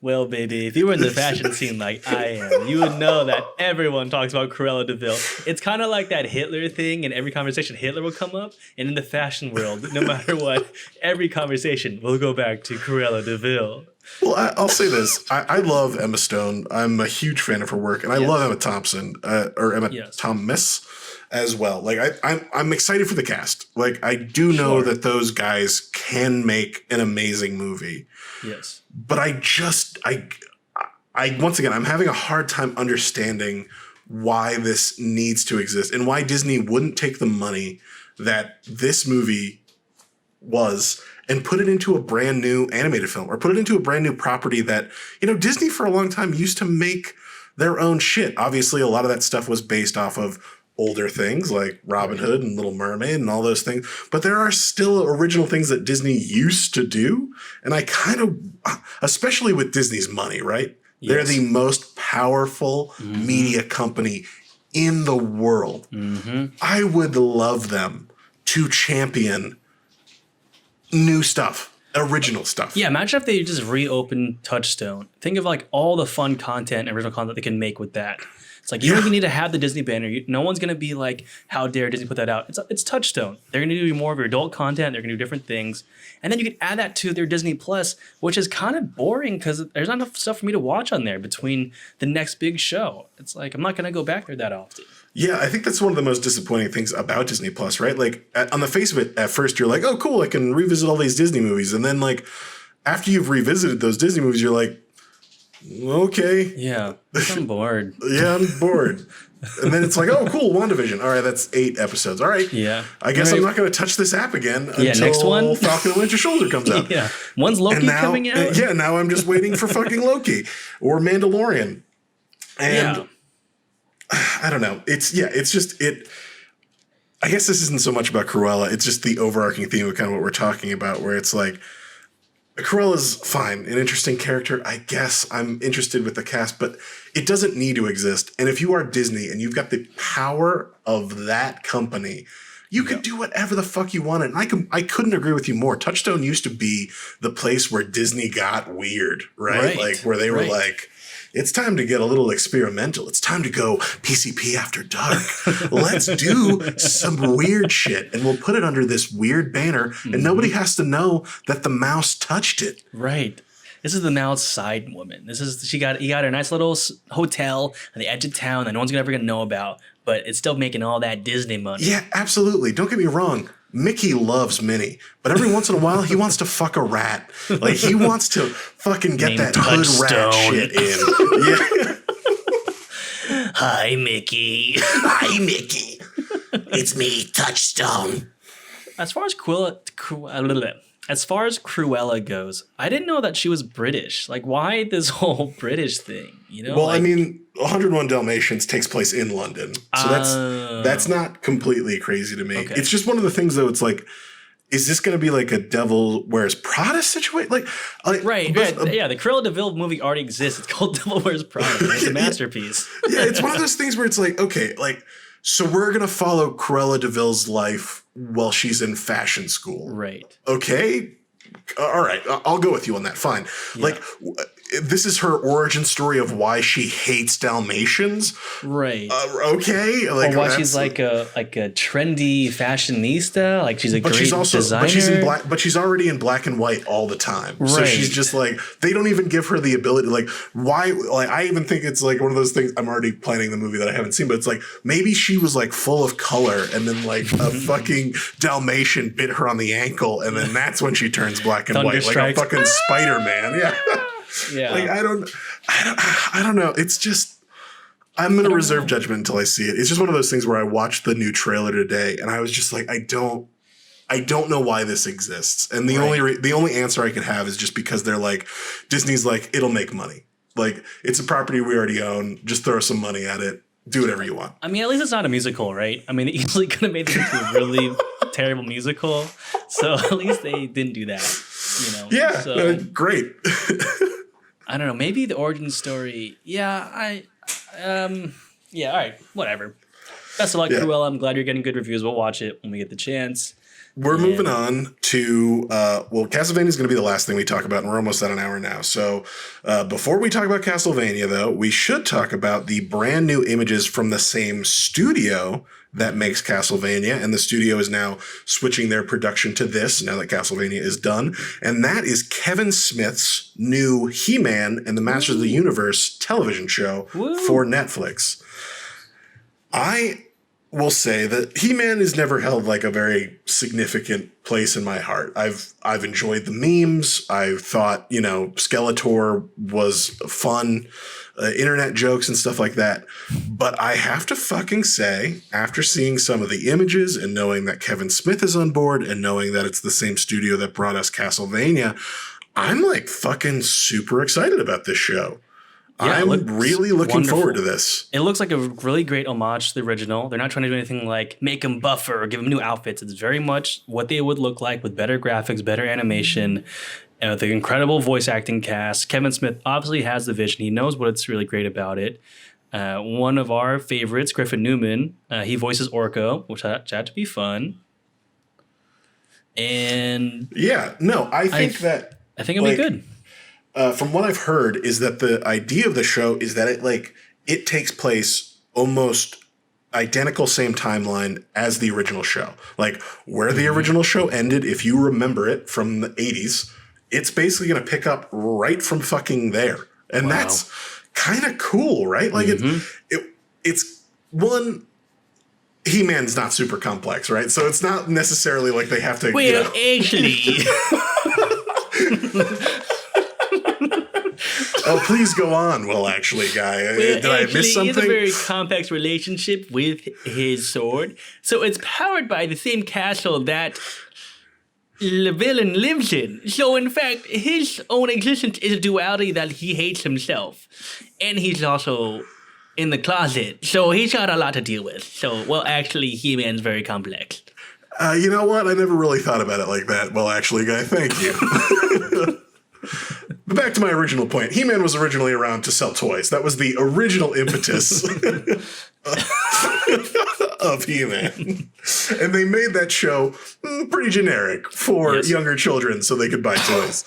Well, baby, if you were in the fashion scene like I am, you would know that everyone talks about Cruella de Vil. It's kind of like that Hitler thing. In every conversation, Hitler will come up. And in the fashion world, no matter what, every conversation will go back to Cruella de Vil. Well, I'll say this. I love Emma Stone. I'm a huge fan of her work. And I love Emma Thompson, or Emma Thomas as well. Like, I'm excited for the cast. Like, I do know that those guys can make an amazing movie. Yes. But I once again, I'm having a hard time understanding why this needs to exist and why Disney wouldn't take the money that this movie was and put it into a brand new animated film or put it into a brand new property that, Disney for a long time used to make their own shit. Obviously, a lot of that stuff was based off of older things like Robin Hood and Little Mermaid and all those things. But there are still original things that Disney used to do. And I kind of, especially with Disney's money, right? Yes. They're the most powerful media company in the world. I would love them to champion new stuff, original stuff. Yeah, imagine if they just reopened Touchstone. Think of like all the fun content and original content they can make with that. It's like, you don't even need to have the Disney banner. No one's going to be like, how dare Disney put that out? It's Touchstone. They're going to do more of your adult content. They're going to do different things. And then you can add that to their Disney Plus, which is kind of boring because there's not enough stuff for me to watch on there between the next big show. It's like, I'm not going to go back there that often. Yeah, I think that's one of the most disappointing things about Disney Plus, right? Like, on the face of it, at first you're like, oh, cool, I can revisit all these Disney movies. And then, like, after you've revisited those Disney movies, you're like, okay. Yeah, I'm bored. Yeah, I'm bored. And then it's like, oh, cool, WandaVision. All right, that's 8 episodes. All right. Yeah. I guess I'm not going to touch this app again until next one? Falcon and Winter Soldier comes out. Yeah. When's Loki coming out? Yeah, now I'm just waiting for fucking Loki or Mandalorian. And I don't know. I guess this isn't so much about Cruella. It's just the overarching theme of kind of what we're talking about, where it's like, Cruella's fine, an interesting character. I guess I'm interested with the cast, but it doesn't need to exist. And if you are Disney and you've got the power of that company, you could do whatever the fuck you want. And I couldn't agree with you more. Touchstone used to be the place where Disney got weird, right? Like where they were like, it's time to get a little experimental. It's time to go PCP after dark. Let's do some weird shit. And we'll put it under this weird banner and nobody has to know that the mouse touched it. Right. This is the mouse side woman. He got a nice little hotel on the edge of town that no one's ever gonna know about, but it's still making all that Disney money. Yeah, absolutely. Don't get me wrong. Mickey loves Minnie, but every once in a while he wants to fuck a rat. Like he wants to fucking get that hood rat shit in. Yeah. Hi, Mickey. Hi, Mickey. It's me, Touchstone. As far as Cruella goes, I didn't know that she was British. Like, why this whole British thing? You know? Well, like, I mean, 101 Dalmatians takes place in London, so that's not completely crazy to me. Okay. It's just one of the things, though. It's like, is this going to be like a Devil Wears Prada situation? Like right. Yeah, the Cruella de Vil movie already exists. It's called Devil Wears Prada. It's a masterpiece. Yeah, it's one of those things where it's like, okay, like, so we're going to follow Cruella de Vil's life while she's in fashion school. Right. Okay. All right. I'll go with you on that. Fine. Yeah. Like, this is her origin story of why she hates Dalmatians. Right. Okay. Like, or why she's like a trendy fashionista. Like she's a great designer. But she's already in black and white all the time. Right. So she's just like, they don't even give her the ability. Like, why? Like, I even think it's like one of those things. I'm already planning the movie that I haven't seen, but it's like maybe she was like full of color, and then like a fucking Dalmatian bit her on the ankle, and then that's when she turns black and white, like a fucking Spider-Man. Yeah. Yeah. Like I don't know. It's just I'm gonna reserve judgment until I see it. It's just one of those things where I watched the new trailer today and I was just like, I don't know why this exists. And the only answer I could have is just because they're like, Disney's like, it'll make money. Like it's a property we already own. Just throw some money at it. Do whatever you want. I mean, at least it's not a musical, right? I mean, they easily could have made this into a really terrible musical. So at least they didn't do that. You know? Yeah. So, great. I don't know. Maybe the origin story. Yeah. Yeah. All right. Whatever. Best of luck, Cruella. I'm glad you're getting good reviews. We'll watch it when we get the chance. We're moving on to, Castlevania is going to be the last thing we talk about, and we're almost at an hour now. So before we talk about Castlevania, though, we should talk about the brand new images from the same studio that makes Castlevania, and the studio is now switching their production to this now that Castlevania is done, and that is Kevin Smith's new He-Man and the Masters of the Universe television show for Netflix. I will say that He-Man has never held like a very significant place in my heart. I've enjoyed the memes. I thought, Skeletor was fun, internet jokes and stuff like that. But I have to fucking say, after seeing some of the images and knowing that Kevin Smith is on board and knowing that it's the same studio that brought us Castlevania, I'm like fucking super excited about this show. Yeah, I'm really looking forward to this. It looks like a really great homage to the original. They're not trying to do anything like make him buffer or give him new outfits. It's very much what they would look like with better graphics, better animation, and with an incredible voice acting cast. Kevin Smith obviously has the vision. He knows what's really great about it. One of our favorites, Griffin Newman, he voices Orko, which had to be fun. And I think it'll be good. From what I've heard is that the idea of the show is that it takes place almost identical same timeline as the original show. Like where the original show ended, if you remember it from the 80s, it's basically going to pick up right from fucking there. And that's kind of cool, right? Like it's one, He-Man's not super complex, right? So it's not necessarily like they have to, actually... Oh, please go on. Well, actually, guy, did I miss something? He has a very complex relationship with his sword. So it's powered by the same castle that the villain lives in. So, in fact, his own existence is a duality that he hates himself. And he's also in the closet. So he's got a lot to deal with. So, well, actually, He-Man's very complex. You know what? I never really thought about it like that. Well, actually, guy, thank you. But back to my original point. He-Man was originally around to sell toys. That was the original impetus of He-Man. And they made that show pretty generic for younger children so they could buy toys.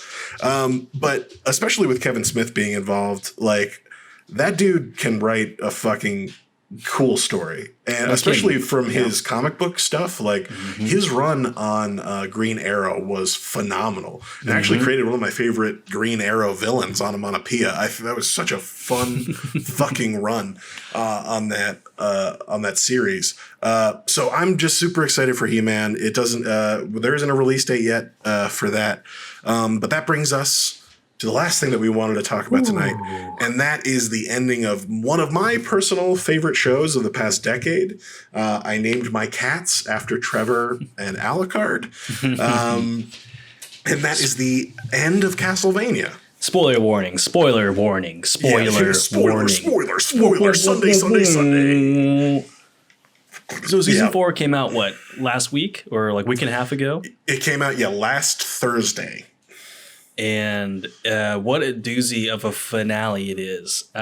But especially with Kevin Smith being involved, like, that dude can write a fucking cool story, and especially from his comic book stuff. Like his run on Green Arrow was phenomenal, and actually created one of my favorite Green Arrow villains, Onomatopoeia. That was such a fun fucking run on that series. So I'm just super excited for He-Man. It doesn't there isn't a release date yet for that, but that brings us to the last thing that we wanted to talk about tonight, and that is the ending of one of my personal favorite shows of the past decade. I named my cats after Trevor and Alucard, and that is the end of Castlevania. Spoiler warning, spoiler warning, spoiler warning. Spoiler, Sunday. So season 4 came out, what, last week or like week and a half ago? It came out, last Thursday. And what a doozy of a finale it is.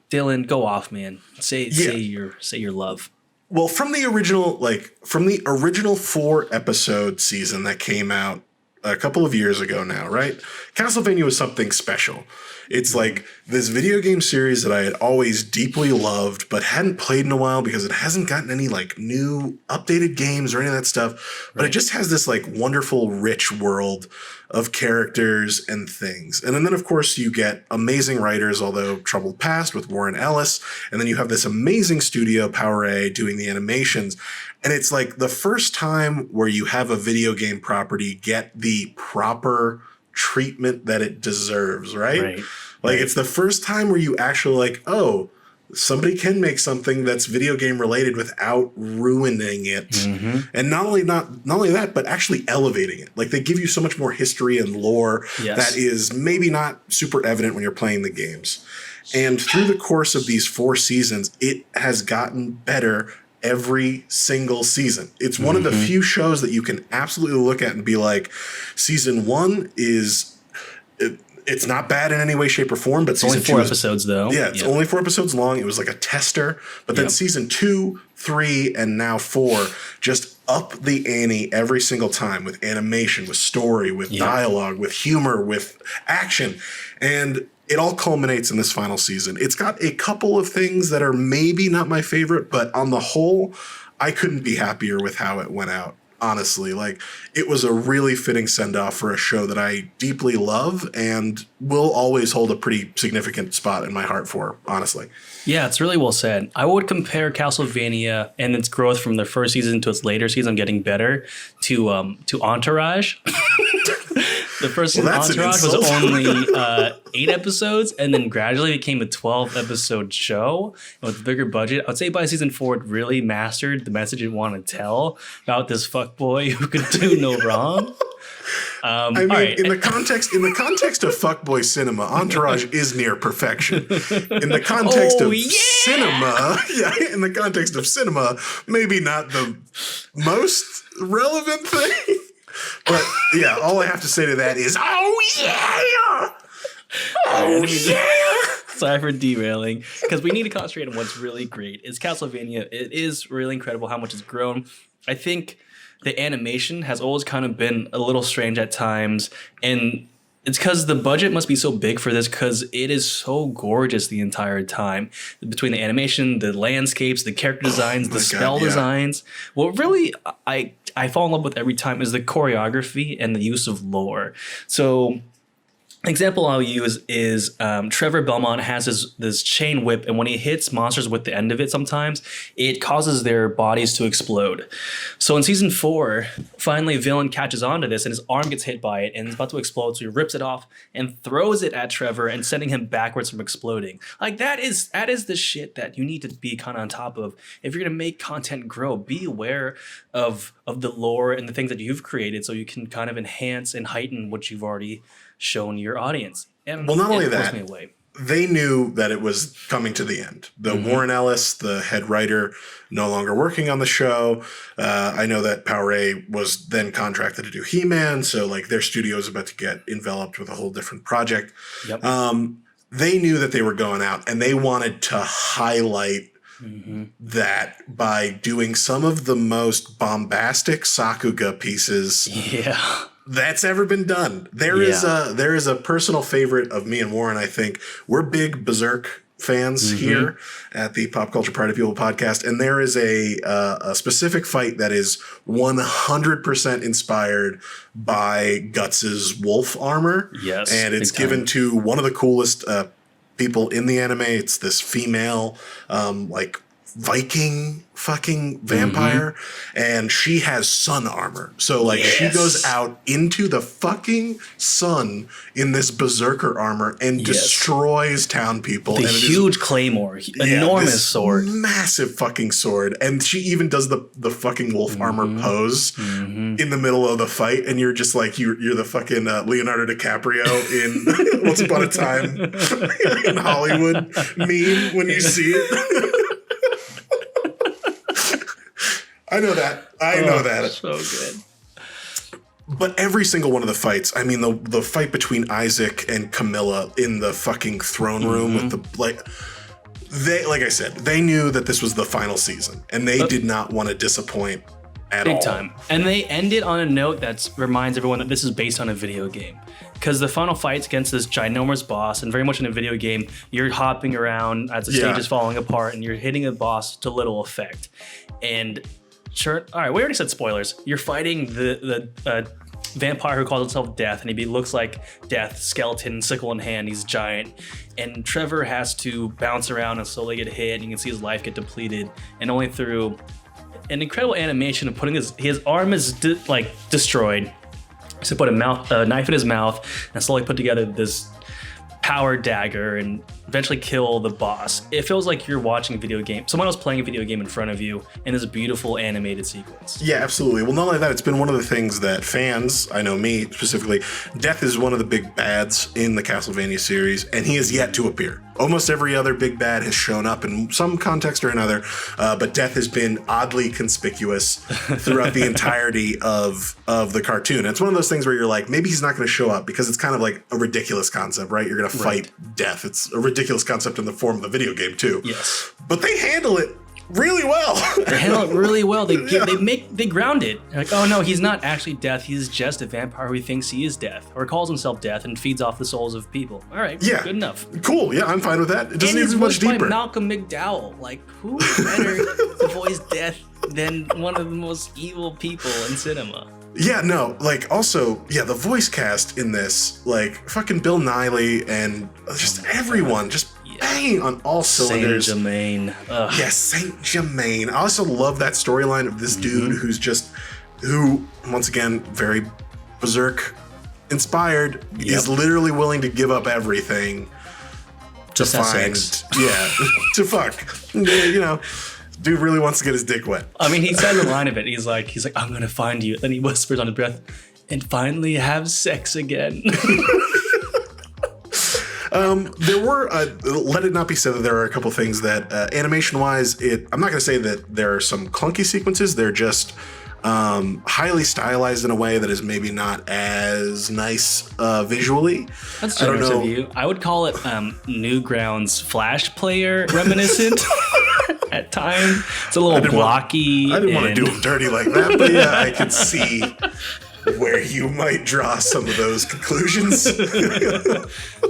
Dillon, go off, man. Say your love. Well, from the original 4-episode season that came out a couple of years ago now, right? Castlevania was something special. It's like this video game series that I had always deeply loved, but hadn't played in a while because it hasn't gotten any like new updated games or any of that stuff. But it just has this like wonderful, rich world of characters and things. And then, of course, you get amazing writers, although troubled past with Warren Ellis. And then you have this amazing studio, Power A, doing the animations. And it's like the first time where you have a video game property get the proper treatment that it deserves, right? Like it's the first time where you actually like, oh, somebody can make something that's video game related without ruining it. And not only that, but actually elevating it. Like they give you so much more history and lore that is maybe not super evident when you're playing the games. And through the course of these 4 seasons, it has gotten better every single season. It's one of the few shows that you can absolutely look at and be like, season 1 is it's not bad in any way, shape, or form, but it's only 4 episodes though. Yeah, it's only 4 episodes long. It was like a tester, but then season 2, 3, and now 4 just up the ante every single time with animation, with story, with dialogue, with humor, with action, and it all culminates in this final season. It's got a couple of things that are maybe not my favorite, but on the whole, I couldn't be happier with how it went out. Honestly, like it was a really fitting send-off for a show that I deeply love and will always hold a pretty significant spot in my heart for, honestly. Yeah, it's really well said. I would compare Castlevania and its growth from the first season to its later season getting better to Entourage. The first season Entourage was only 8 episodes and then gradually became a 12-episode show with a bigger budget. I'd say by season 4, it really mastered the message it wanted to tell about this fuckboy who could do no wrong. I mean, in the context of fuckboy cinema, Entourage is near perfection. In the context of cinema, maybe not the most relevant thing. But yeah, all I have to say to that is, Sorry for derailing, because we need to concentrate on what's really great. It's Castlevania. It is really incredible how much it's grown. I think the animation has always kind of been a little strange at times, and it's because the budget must be so big for this because it is so gorgeous the entire time. Between the animation, the landscapes, the character designs, the spell designs. What really I fall in love with every time is the choreography and the use of lore. So example I'll use is Trevor Belmont has this chain whip, and when he hits monsters with the end of it sometimes, it causes their bodies to explode. So in season 4, finally Villain catches on to this and his arm gets hit by it and it's about to explode, so he rips it off and throws it at Trevor and sending him backwards from exploding. Like that is the shit that you need to be kind of on top of. If you're going to make content grow, be aware of the lore and the things that you've created so you can kind of enhance and heighten what you've already shown your audience. And well, not only that, they knew that it was coming to the end. The Warren Ellis, the head writer, no longer working on the show. I know that Power A was then contracted to do He-Man, so like their studio is about to get enveloped with a whole different project. They knew that they were going out, and they wanted to highlight that by doing some of the most bombastic Sakuga pieces that's ever been done. There is a personal favorite of me and Warren. I think we're big Berserk fans here at the Pop Culture Party People podcast, and there is a specific fight that is 100% inspired by Guts's wolf armor. Yes, and it's given to one of the coolest people in the anime. It's this female, like Viking fucking vampire, and she has sun armor. So like she goes out into the fucking sun in this berserker armor and destroys town people. The huge claymore, enormous sword, massive fucking sword, and she even does the fucking wolf armor pose in the middle of the fight, and you're just like you're the fucking Leonardo DiCaprio in Once Upon a Time in Hollywood meme when you see it. I know that. So good. But every single one of the fights, I mean, the fight between Isaac and Camilla in the fucking throne room with the, like I said, they knew that this was the final season, and they did not want to disappoint at all. Big time. And they ended on a note that reminds everyone that this is based on a video game. Because the final fight's against this ginormous boss, and very much in a video game, you're hopping around as the stage is falling apart, and you're hitting a boss to little effect. And sure, all right, we already said spoilers. You're fighting the vampire who calls himself Death, and he looks like Death, skeleton, sickle in hand. He's giant. And Trevor has to bounce around and slowly get hit, and you can see his life get depleted. And only through an incredible animation of putting his arm is destroyed. So put a knife in his mouth and slowly put together this power dagger and eventually kill the boss. It feels like you're watching a video game. Someone else playing a video game in front of you in this beautiful animated sequence. Yeah, absolutely. Well, not only that, it's been one of the things that fans, I know me specifically, Death is one of the big bads in the Castlevania series, and he has yet to appear. Almost every other big bad has shown up in some context or another, but Death has been oddly conspicuous throughout the entirety of the cartoon. It's one of those things where you're like, maybe he's not going to show up because it's kind of like a ridiculous concept, right? You're going to fight Death. It's a ridiculous concept in the form of the video game too. Yes. But they handle it really well. They handle it really well. They ground it. They're like, oh no, he's not actually Death. He's just a vampire who thinks he is Death, or calls himself Death and feeds off the souls of people. All right, good enough. Cool. Yeah, I'm fine with that. It doesn't need to be much deeper. By Malcolm McDowell. Like, who better to voice Death than one of the most evil people in cinema? Yeah, no, like also, yeah, the voice cast in this, like fucking Bill Nighy and just everyone just banging on all cylinders. Saint Germain. Yes, Saint Germain. I also love that storyline of this dude who, once again, very Berserk inspired, is literally willing to give up everything to find, to fuck. You know, dude really wants to get his dick wet. I mean, he says a line of it. He's like, I'm gonna find you. Then he whispers under breath, and finally have sex again. There were, let it not be said that there are a couple things that animation-wise, I'm not going to say that there are some clunky sequences. They're just highly stylized in a way that is maybe not as nice visually. That's generous of you. I would call it Newgrounds Flash Player reminiscent. At times, it's a little blocky. I didn't want to do him dirty like that, but yeah, I could see where you might draw some of those conclusions.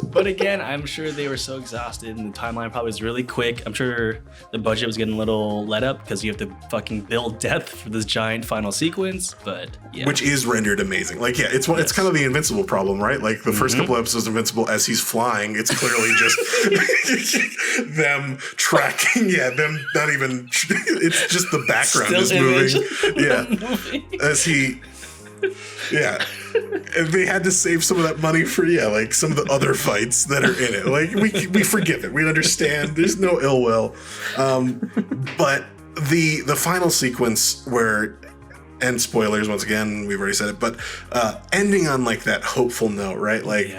But again, I'm sure they were so exhausted and the timeline probably was really quick. I'm sure the budget was getting a little let up because you have to fucking build Death for this giant final sequence, but yeah. Which is rendered amazing. Like, yeah, it's kind of the Invincible problem, right? Like the first couple episodes of Invincible, as he's flying, it's clearly just them tracking. Yeah, them not even, it's just the background is moving. Yeah. As he... Yeah, and they had to save some of that money for like some of the other fights that are in it. Like we forgive it, we understand. There's no ill will, but the final sequence where, and spoilers once again, we've already said it, but ending on like that hopeful note, right? Like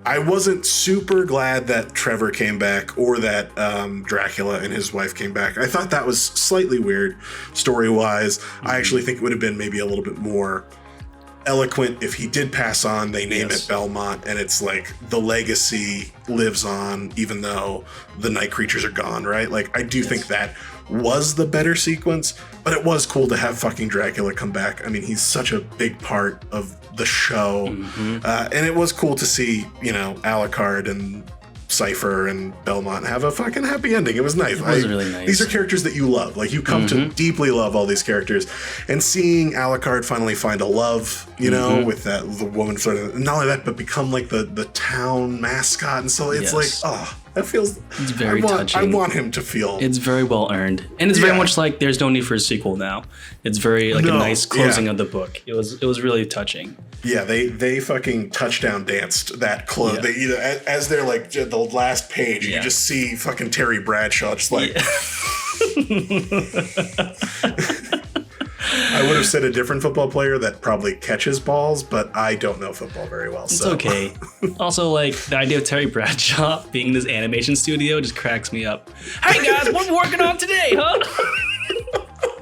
I wasn't super glad that Trevor came back or that Dracula and his wife came back. I thought that was slightly weird story wise. I actually think it would have been maybe a little bit more eloquent if he did pass on. They name it Belmont, and it's like the legacy lives on even though the night creatures are gone, right? Like I do think that was the better sequence, but it was cool to have fucking Dracula come back. I mean, he's such a big part of the show, and it was cool to see, Alucard and Cypher and Belmont have a fucking happy ending. It was nice. It was really nice. These are characters that you love. Like, you come to deeply love all these characters. And seeing Alucard finally find a love, you know, with the woman sort of, not only that, but become like the town mascot. And so it's like, oh, that feels... It's very touching. I want him to feel... It's very well earned. And it's very much like there's no need for a sequel now. It's very like a nice closing of the book. It was really touching. Yeah, they fucking touchdown danced that close. Yeah. They either as they're like the last page, you just see fucking Terry Bradshaw just like. I would have said a different football player that probably catches balls, but I don't know football very well. It's okay. Also, like, the idea of Terry Bradshaw being in this animation studio just cracks me up. Hey guys, what are we working on today, huh?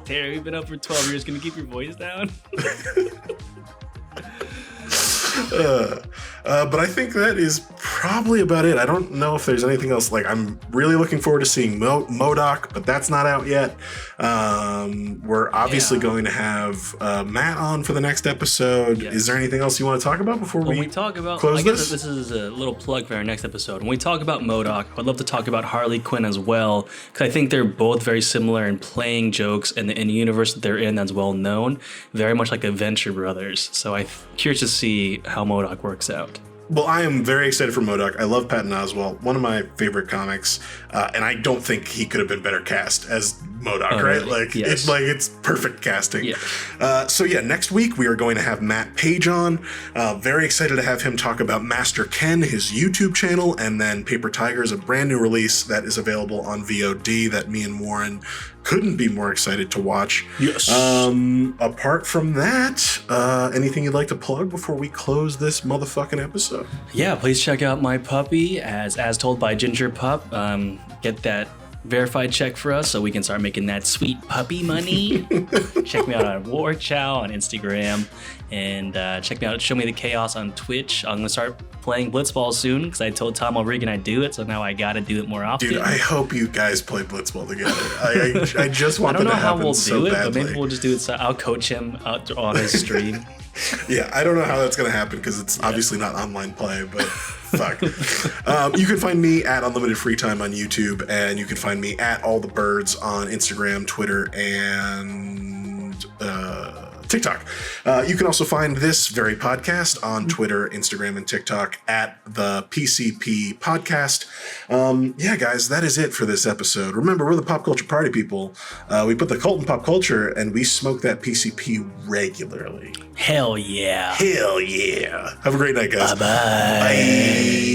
Terry, you've been up for 12 years. Can you keep your voice down? But I think that is probably about it. I don't know if there's anything else. Like, I'm really looking forward to seeing MODOK, but that's not out yet. We're obviously going to have Matt on for the next episode. Yes. Is there anything else you want to talk about before we talk about? Close this? This is a little plug for our next episode. When we talk about MODOK, I'd love to talk about Harley Quinn as well, because I think they're both very similar in playing jokes and in the universe that they're in that's well known, very much like the Venture Brothers. So I'm curious to see how MODOK works out. Well, I am very excited for MODOK. I love Patton Oswalt, one of my favorite comics, and I don't think he could have been better cast as MODOK, right? Really? Like, it's perfect casting. Yeah. So next week we are going to have Matt Page on. Very excited to have him talk about Master Ken, his YouTube channel, and then Paper Tigers, a brand new release that is available on VOD that me and Warren couldn't be more excited to watch. Yes. Apart from that, anything you'd like to plug before we close this motherfucking episode? Yeah, please check out my puppy, as told by Ginger Pup. Get that verified check for us so we can start making that sweet puppy money. Check me out on War Chao on Instagram, and check me out at Show Me the Chaos on Twitch. I'm gonna start playing Blitzball soon because I told Tom O'Regan I'd do it, so now I gotta do it more often. Dude, I hope you guys play Blitzball together. I just want that to happen so badly. I don't know how we'll do it, but maybe we'll just do it. So I'll coach him out on his stream. Yeah, I don't know how that's going to happen because it's obviously not online play, but fuck. You can find me at Unlimited Free Time on YouTube, and you can find me at All the Birds on Instagram, Twitter, and TikTok. You can also find this very podcast on Twitter, Instagram, and TikTok at the PCP Podcast. Yeah, guys, that is it for this episode. Remember, we're the Pop Culture Party People. We put the cult in pop culture, and we smoke that PCP regularly. Hell yeah. Hell yeah. Have a great night, guys. Bye-bye. Bye.